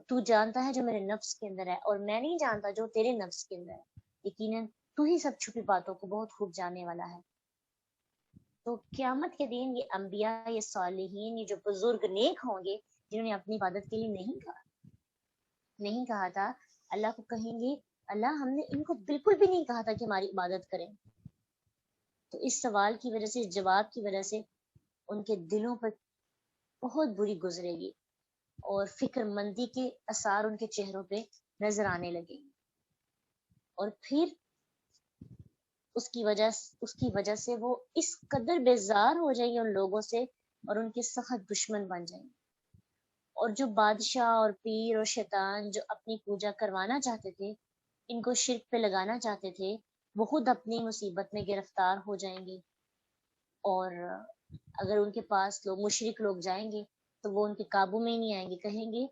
تو جانتا ہے جو میرے نفس کے اندر ہے اور میں نہیں جانتا جو تیرے نفس کے اندر ہے, یقیناً تو ہی سب چھپی باتوں کو بہت خوب جاننے والا ہے. تو قیامت کے دن یہ انبیاء, یہ صالحین, یہ جو بزرگ نیک ہوں گے جنہوں نے اپنی عبادت کے لیے نہیں کہا تھا, اللہ کو کہیں گے اللہ ہم نے ان کو بالکل بھی نہیں کہا تھا کہ ہماری عبادت کریں. تو اس سوال کی وجہ سے, اس جواب کی وجہ سے ان کے دلوں پر بہت بری گزرے گی اور فکر مندی کے اثار ان کے چہروں پہ نظر آنے لگے گی, اور پھر اس کی وجہ سے وہ اس قدر بیزار ہو جائیں گے ان لوگوں سے اور ان کے سخت دشمن بن جائیں گے. اور جو بادشاہ اور پیر اور شیطان جو اپنی پوجا کروانا چاہتے تھے, ان کو شرک پہ لگانا چاہتے تھے, وہ خود اپنی مصیبت میں گرفتار ہو جائیں گے. اور اگر ان کے پاس مشرک لوگ جائیں گے تو وہ ان کے قابو میں ہی نہیں آئیں گے. کہیں گے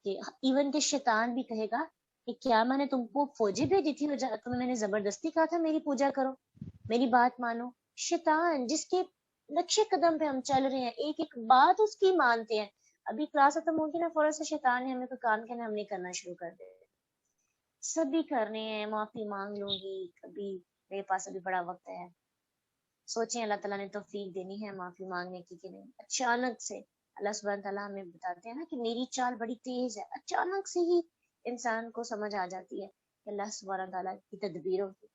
کہ ایون کہ شیطان بھی کہے گا کہ کیا میں نے تم کو فوجی بھیجی تھی اور تمہیں میں نے زبردستی کہا تھا میری پوجا کرو, میری بات مانو. شیطان جس کے نقشے قدم پہ ہم چل رہے ہیں, ایک ایک بات اس کی مانتے ہیں. ابھی کلاس ختم ہوگی نا, فوراً سے شیطان نے ہمیں کوئی کام کہنا, ہم نے کرنا شروع کر دے. سبھی کرنے ہیں, معافی مانگ لوں گی کبھی, میرے پاس ابھی بڑا وقت ہے. سوچیں اللہ تعالیٰ نے توفیق دینی ہے معافی مانگنے کی کہ نہیں. اچانک سے اللہ سبحانہ تعالیٰ ہمیں بتاتے ہیں نا کہ میری چال بڑی تیز ہے, اچانک سے ہی انسان کو سمجھ آ جاتی ہے کہ اللہ سبحانہ تعالیٰ کی تدبیروں کی.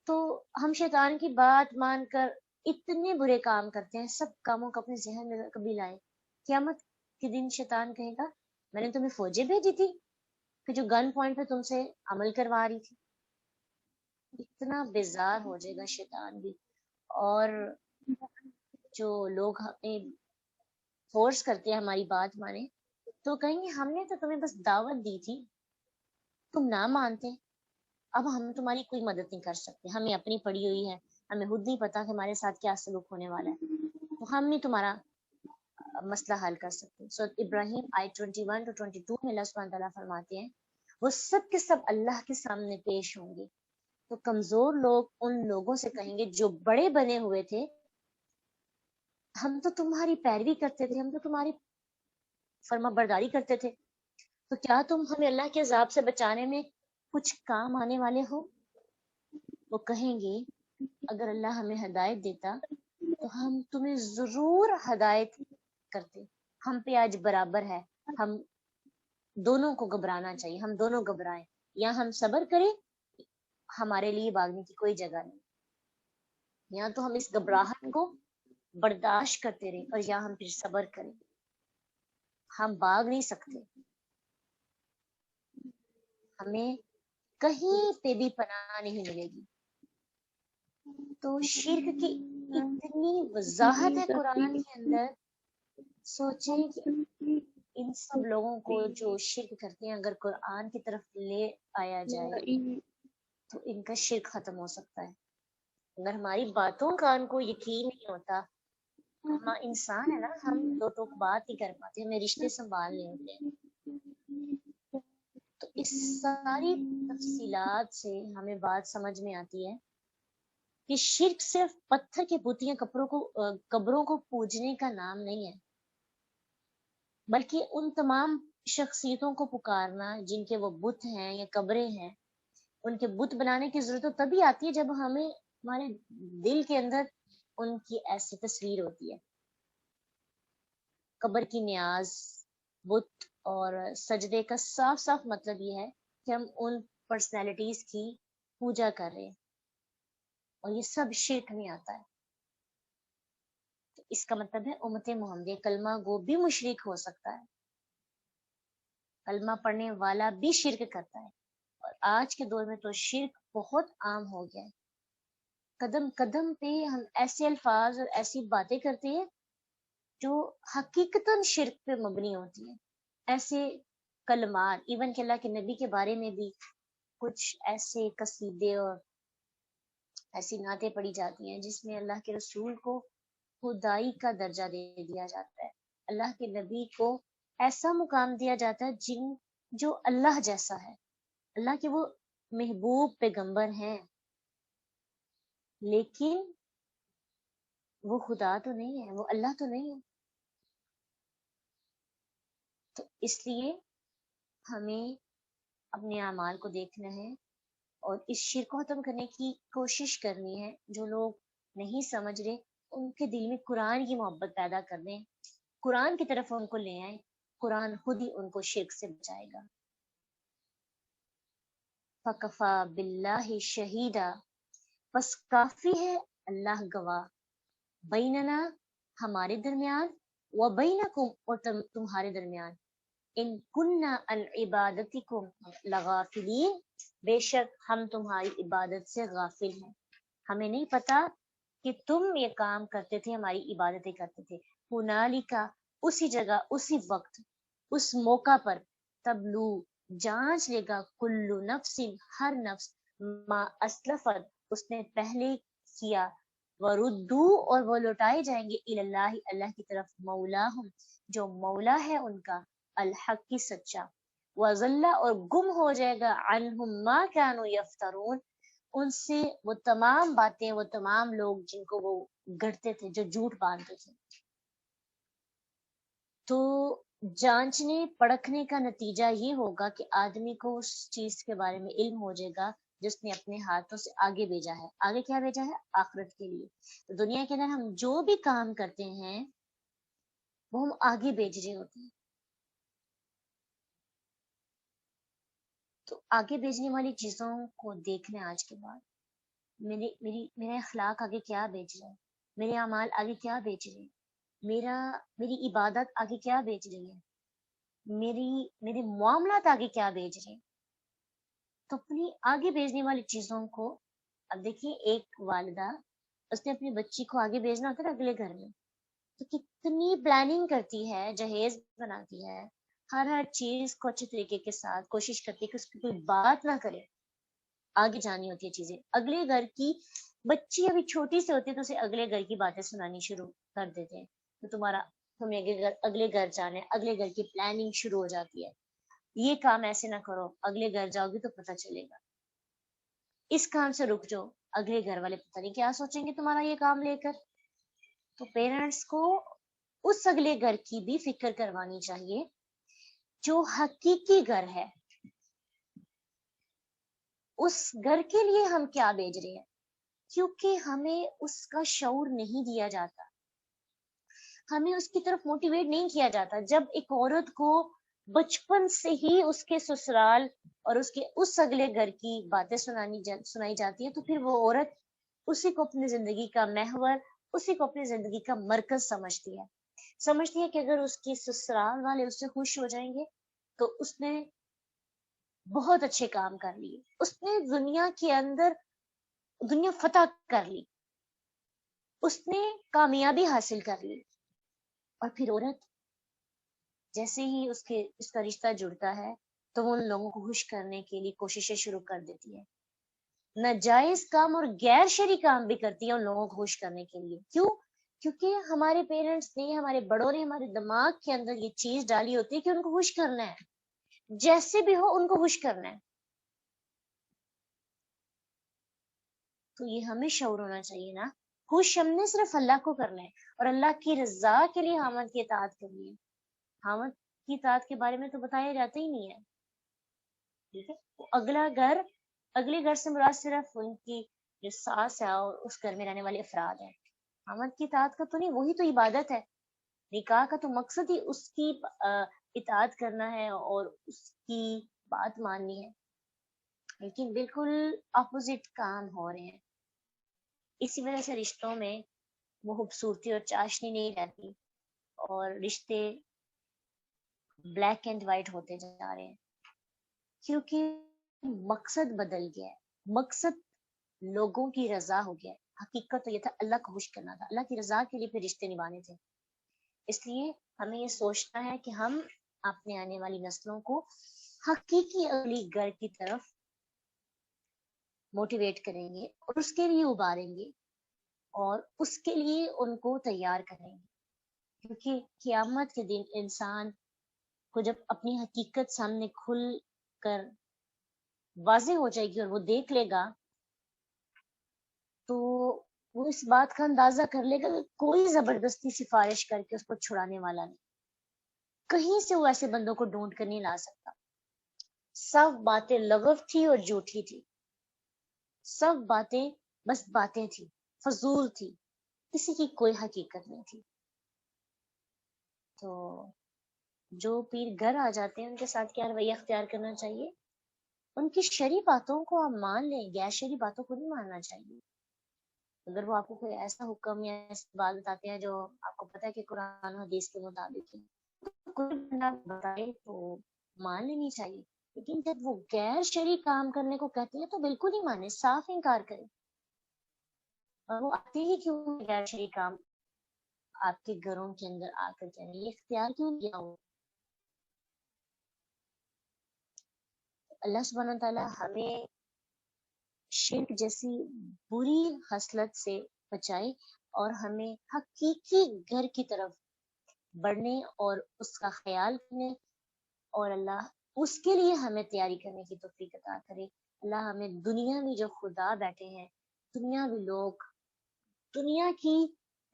تو ہم شیطان کی بات مان کر اتنے برے کام کرتے ہیں, سب کاموں کو اپنے ذہن میں کبھی لائیں. قیامت کے دن شیطان کہے گا میں نے تمہیں فوجیں بھیجی تھی کہ جو گن پوائنٹ پہ تم سے عمل کروا رہی تھی. اتنا بیزار ہو جائے گا شیطان بھی. اور جو لوگ ہمیں فورس کرتے ہیں ہماری بات مانے, تو کہیں گے ہم نے تو تمہیں بس دعوت دی تھی, تم نہ مانتے, اب ہم تمہاری کوئی مدد نہیں کر سکتے, ہمیں اپنی پڑی ہوئی ہے, ہمیں خود نہیں پتا کہ ہمارے ساتھ کیا سلوک ہونے والا ہے, تو ہم نہیں تمہارا مسئلہ حل کر سکتے. سورۃ ابراہیم آیت 21-22 میں اللہ سبحانہ تعالیٰ فرماتے ہیں وہ سب کے سب اللہ کے سامنے پیش ہوں گے. تو کمزور لوگ ان لوگوں سے کہیں گے جو بڑے بنے ہوئے تھے ہم تو تمہاری پیروی کرتے تھے, ہم تو تمہاری فرما برداری کرتے تھے, تو کیا تم ہمیں اللہ کے عذاب سے بچانے میں کچھ کام آنے والے ہو؟ وہ کہیں گے اگر اللہ ہمیں ہدایت دیتا تو ہم تمہیں ضرور ہدایت کرتے, ہم پہ آج برابر ہے, ہم دونوں کو گھبرانا چاہیے, ہم دونوں گھبرائیں, یا ہم صبر کریں, ہمارے لیے بھاگنے کی کوئی جگہ نہیں, یا تو ہم اس گھبراہٹ کو برداشت کرتے رہیں اور یا ہم پھر صبر کریں, ہم بھاگ نہیں سکتے, ہمیں کہیں پہ بھی پناہ نہیں ملے گی. تو شرک کی اتنی وضاحت ہے قرآن کے اندر, سوچیں کہ ان سب لوگوں کو جو شرک کرتے ہیں اگر قرآن کی طرف لے آیا جائے تو ان کا شرک ختم ہو سکتا ہے. اگر ہماری باتوں کا ان کو یقین نہیں ہوتا, ہم انسان ہے نا, ہم دو ٹوک بات نہیں کر پاتے, ہمیں رشتے سنبھالنے ہوتے ہیں. تو اس ساری تفصیلات سے ہمیں بات سمجھ میں آتی ہے کہ شرک صرف پتھر کے بتیاں قبروں کو پوجنے کا نام نہیں ہے, بلکہ ان تمام شخصیتوں کو پکارنا جن کے وہ بت ہیں یا قبریں ہیں، ان کے بت بنانے کی ضرورت تو تبھی آتی ہے جب ہمارے دل کے اندر ان کی ایسی تصویر ہوتی ہے۔ قبر کی نیاز، بت اور سجدے کا صاف صاف مطلب یہ ہے کہ ہم ان پرسنالٹیز کی پوجا کر رہے ہیں، اور یہ سب شرک میں آتا ہے۔ تو اس کا مطلب ہے امت محمدیہ کلمہ گو بھی مشرک ہو سکتا ہے، کلمہ پڑھنے والا بھی شرک کرتا ہے، اور آج کے دور میں تو شرک بہت عام ہو گیا ہے۔ قدم قدم پہ ہم ایسے الفاظ اور ایسی باتیں کرتے ہیں جو حقیقتاً شرک پہ مبنی ہوتی ہیں۔ ایسے کلمات، ایون کہ اللہ کے نبی کے بارے میں بھی کچھ ایسے قصیدے اور ایسی نعتیں پڑھی جاتی ہیں جس میں اللہ کے رسول کو خدائی کا درجہ دے دیا جاتا ہے، اللہ کے نبی کو ایسا مقام دیا جاتا ہے جو اللہ جیسا ہے، اللہ کے وہ محبوب پیغمبر ہیں، لیکن وہ خدا تو نہیں ہے، وہ اللہ تو نہیں ہے۔ تو اس لیے ہمیں اپنے اعمال کو دیکھنا ہے اور اس شرک کو ختم کرنے کی کوشش کرنی ہے۔ جو لوگ نہیں سمجھ رہے ان کے دل میں قرآن کی محبت پیدا کر دیں، قرآن کی طرف ان کو لے آئیں، قرآن خود ہی ان کو شرک سے بچائے گا۔ فکفا باللہ شہیدا، بس کافی ہے اللہ گواہ، بیننا ہمارے درمیان، و بینکم اور تمہارے درمیان، ان کننا عن عبادتکم لغافلین، بے شک ہم تمہاری عبادت سے غافل ہیں، ہمیں نہیں پتا کہ تم یہ کام کرتے تھے، ہماری عبادتیں کرتے تھے۔ ہنالکا، اسی جگہ، اسی وقت، اس موقع پر، تبلو جانچ لے گا، کلو نفس ہر نفس، ما اسلفت اس نے پہلے کیا، وردو اور وہ لوٹائے جائیں گے، اللہ اللہ کی طرف، مولاہم جو مولا ہے ان کا، الحق کی سچا، وضل اور گم ہو جائے گا، عنہم ما کانوا یفترون ان سے وہ تمام باتیں، وہ تمام لوگ جن کو وہ گڑھتے تھے، جو جھوٹ باندھتے تھے۔ تو جانچنے پرکھنے کا نتیجہ یہ ہوگا کہ آدمی کو اس چیز کے بارے میں علم ہو جائے گا جس نے اپنے ہاتھوں سے آگے بھیجا ہے۔ آگے کیا بھیجا ہے؟ آخرت کے لیے۔ تو دنیا کے اندر ہم جو بھی کام کرتے ہیں وہ ہم آگے بھیج رہے ہوتے ہیں۔ تو آگے بھیجنے والی چیزوں کو دیکھنا آج کے بعد، میرا اخلاق آگے کیا بھیج رہا ہے، میرے اعمال آگے کیا بھیج رہے ہیں، میری عبادت آگے کیا بھیج رہی ہے، میرے معاملات آگے کیا بھیج رہے ہیں۔ تو اپنی آگے بھیجنے والی چیزوں کو، اب دیکھیے ایک والدہ، اس نے اپنی بچی کو آگے بھیجنا ہوتا ہے اگلے گھر میں، تو کتنی پلاننگ کرتی ہے، جہیز بناتی ہے، ہر چیز کو اچھے طریقے کے ساتھ کوشش کرتی ہے کہ اس کی کوئی بات نہ کرے، آگے جانی ہوتی ہے چیزیں۔ اگلے گھر کی بچی ابھی چھوٹی سے ہوتی ہے تو اسے اگلے گھر کی باتیں سنانی شروع کر دیتے ہیں، تو تمہیں اگلے گھر جانا ہے، اگلے گھر کی پلاننگ شروع ہو جاتی ہے، یہ کام ایسے نہ کرو، اگلے گھر جاؤ گی تو پتہ چلے گا، اس کام سے رک جاؤ، اگلے گھر والے پتہ نہیں کیا سوچیں گے تمہارا یہ کام لے کر۔ تو پیرنٹس کو اس اگلے گھر کی بھی فکر کروانی چاہیے جو حقیقی گھر ہے، اس گھر کے لیے ہم کیا بھیج رہے ہیں، کیونکہ ہمیں اس کا شعور نہیں دیا جاتا، ہمیں اس کی طرف موٹیویٹ نہیں کیا جاتا۔ جب ایک عورت کو بچپن سے ہی اس کے سسرال اور اس اگلے گھر کی باتیں سنائی جاتی ہے، تو پھر وہ عورت اسی کو اپنی زندگی کا محور، اسی کو اپنی زندگی کا مرکز سمجھتی ہے کہ اگر اس کے سسرال والے اس سے خوش ہو جائیں گے تو اس نے بہت اچھے کام کر لیے، اس نے دنیا کے اندر دنیا فتح کر لی، اس نے کامیابی حاصل کر لی۔ اور پھر عورت جیسے ہی اس کا رشتہ جڑتا ہے تو وہ ان لوگوں کو خوش کرنے کے لیے کوششیں شروع کر دیتی ہے، ناجائز کام اور غیر شرعی کام بھی کرتی ہے ان لوگوں کو خوش کرنے کے لیے۔ کیوں؟ کیونکہ ہمارے پیرنٹس نے، ہمارے بڑوں نے ہمارے دماغ کے اندر یہ چیز ڈالی ہوتی ہے کہ ان کو خوش کرنا ہے، جیسے بھی ہو ان کو خوش کرنا ہے۔ تو یہ ہمیں شعور ہونا چاہیے نا، خوش ہم نے صرف اللہ کو کرنا ہے اور اللہ کی رضا کے لیے حامد کی اطاعت کرنی ہے۔ حامد کی اطاعت کے بارے میں تو بتایا جاتا ہی نہیں ہے. ٹھیک ہے، اگلے گھر سے مراد صرف ان کی جو ساس ہے اور اس گھر میں رہنے والے افراد ہیں. آمد کی اطاعت کا تو نہیں، وہی تو عبادت ہے. نکاح کا تو مقصد ہی اس کی اطاعت کرنا ہے اور اس کی بات ماننی ہے. لیکن بالکل اپوزٹ کام ہو رہے ہیں. اسی وجہ سے رشتوں میں وہ خوبصورتی اور چاشنی نہیں رہتی اور رشتے بلیک اینڈ وائٹ ہوتے جا رہے ہیں، کیونکہ مقصد بدل گیا ہے. مقصد لوگوں کی رضا ہو گیا ہے. حقیقت تو یہ تھا اللہ کو خوش کرنا تھا، اللہ کی رضا کے لیے پھر رشتے نبھانے تھے. اس لیے ہمیں یہ سوچنا ہے کہ ہم اپنے آنے والی نسلوں کو حقیقی اگلی گھر کی طرف موٹیویٹ کریں گے اور اس کے لیے اباریں گے اور اس کے لیے ان کو تیار کریں گے. کیونکہ قیامت کے دن انسان کو جب اپنی حقیقت سامنے کھل کر واضح ہو جائے گی اور وہ دیکھ لے گا تو وہ اس بات کا اندازہ کر لے گا کہ کوئی زبردستی سفارش کر کے اس کو چھڑانے والا نہیں. کہیں سے وہ ایسے بندوں کو ڈھونڈ کر نہیں لا سکتا. سب باتیں لغو تھی اور جھوٹی تھی. سب باتیں بس باتیں تھی، فضول تھی، کسی کی کوئی حقیقت نہیں تھی. تو جو پیر گھر آ جاتے ہیں ان کے ساتھ کیا رویہ اختیار کرنا چاہیے؟ ان کی شرعی باتوں کو آپ مان لیں، غیر شرعی باتوں کو نہیں ماننا چاہیے. اگر وہ آپ کو کوئی ایسا حکم یا ایسی بات بتاتے ہیں جو آپ کو پتہ ہے کہ قرآن و حدیث کے مطابق ہے، تو کوئی بندہ بتائے تو مان لینی چاہیے. لیکن جب وہ غیر شرعی کام کرنے کو کہتے ہیں تو بالکل ہی مانے، صاف انکار کریں. اور وہ آتے ہی کیوں غیر شرعی کام آپ کے گھروں کے اندر آ کر کریں، یہ اختیار کیوں کیا ہو؟ اللہ سبحانہ تعالیٰ ہمیں شرک جیسی بری خصلت سے بچائے اور ہمیں حقیقی گھر کی طرف بڑھنے اور اس کا خیال کرنے اور اللہ اس کے لیے ہمیں تیاری کرنے کی توفیق عطا کرے. اللہ ہمیں دنیا میں جو خدا بیٹھے ہیں، دنیاوی لوگ، دنیا کی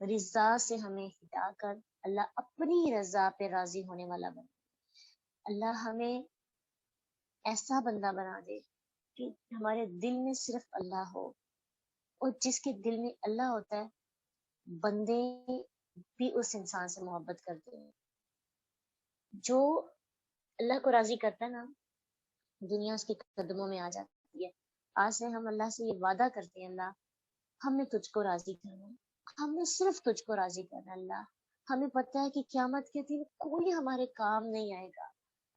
رضا سے ہمیں ہٹا کر اللہ اپنی رضا پہ راضی ہونے والا بنے. اللہ ہمیں ایسا بندہ بنا دے کہ ہمارے دل میں صرف اللہ ہو، اور جس کے دل میں اللہ ہوتا ہے بندے بھی اس انسان سے محبت کرتے ہیں. جو اللہ کو راضی کرتا ہے نا، دنیا اس کے قدموں میں آ جاتی ہے. آج سے ہم اللہ سے یہ وعدہ کرتے ہیں، اللہ ہم نے تجھ کو راضی کرنا ہے، ہم نے صرف تجھ کو راضی کرنا ہے. اللہ ہمیں پتہ ہے کہ قیامت کے دن کوئی ہمارے کام نہیں آئے گا.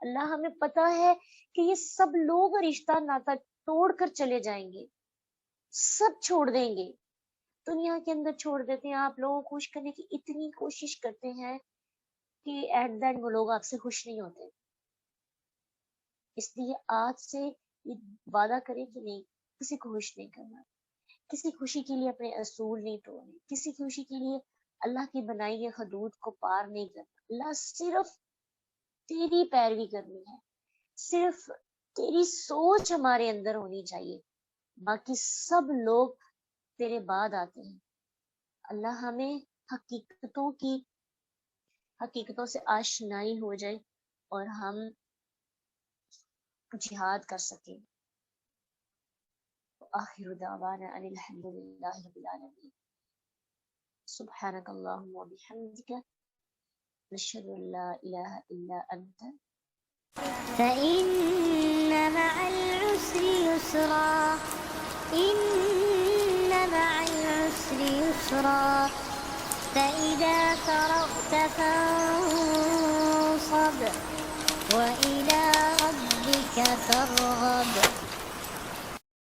اللہ ہمیں پتہ ہے کہ یہ سب لوگ رشتہ ناتا توڑ کر چلے جائیں گے، سب چھوڑ دیں گے، دنیا کے اندر چھوڑ دیتے ہیں. آپ لوگوں کو خوش کرنے کی اتنی کوشش کرتے ہیں کہ ایٹ دا اینڈ وہ لوگ آپ سے خوش نہیں ہوتے. اس لیے آج سے یہ وعدہ کریں کہ نہیں، کسی کو خوش نہیں کرنا، کسی خوشی کے لیے اپنے اصول نہیں توڑنے، کسی خوشی کے لیے اللہ کی بنائی ہوئی حدود کو پار نہیں کرنا. اللہ صرف تیری پیروی کرنی ہے، صرف تیری سوچ ہمارے اندر ہونی چاہیے، باقی سب لوگ تیرے بعد آتے ہیں. اللہ ہمیں حقیقتوں سے آشنائی ہو جائے اور ہم جہاد کر سکیں. آخر دعوانا ان الحمد للہ رب العالمین. سبحانک اللہم و بحمدک، نشہد ان لا الہ الا انت. فإن مع العسر يسرا، إن مع العسر يسرا، فإذا فرغت فانصب وإلى ربك فارغب.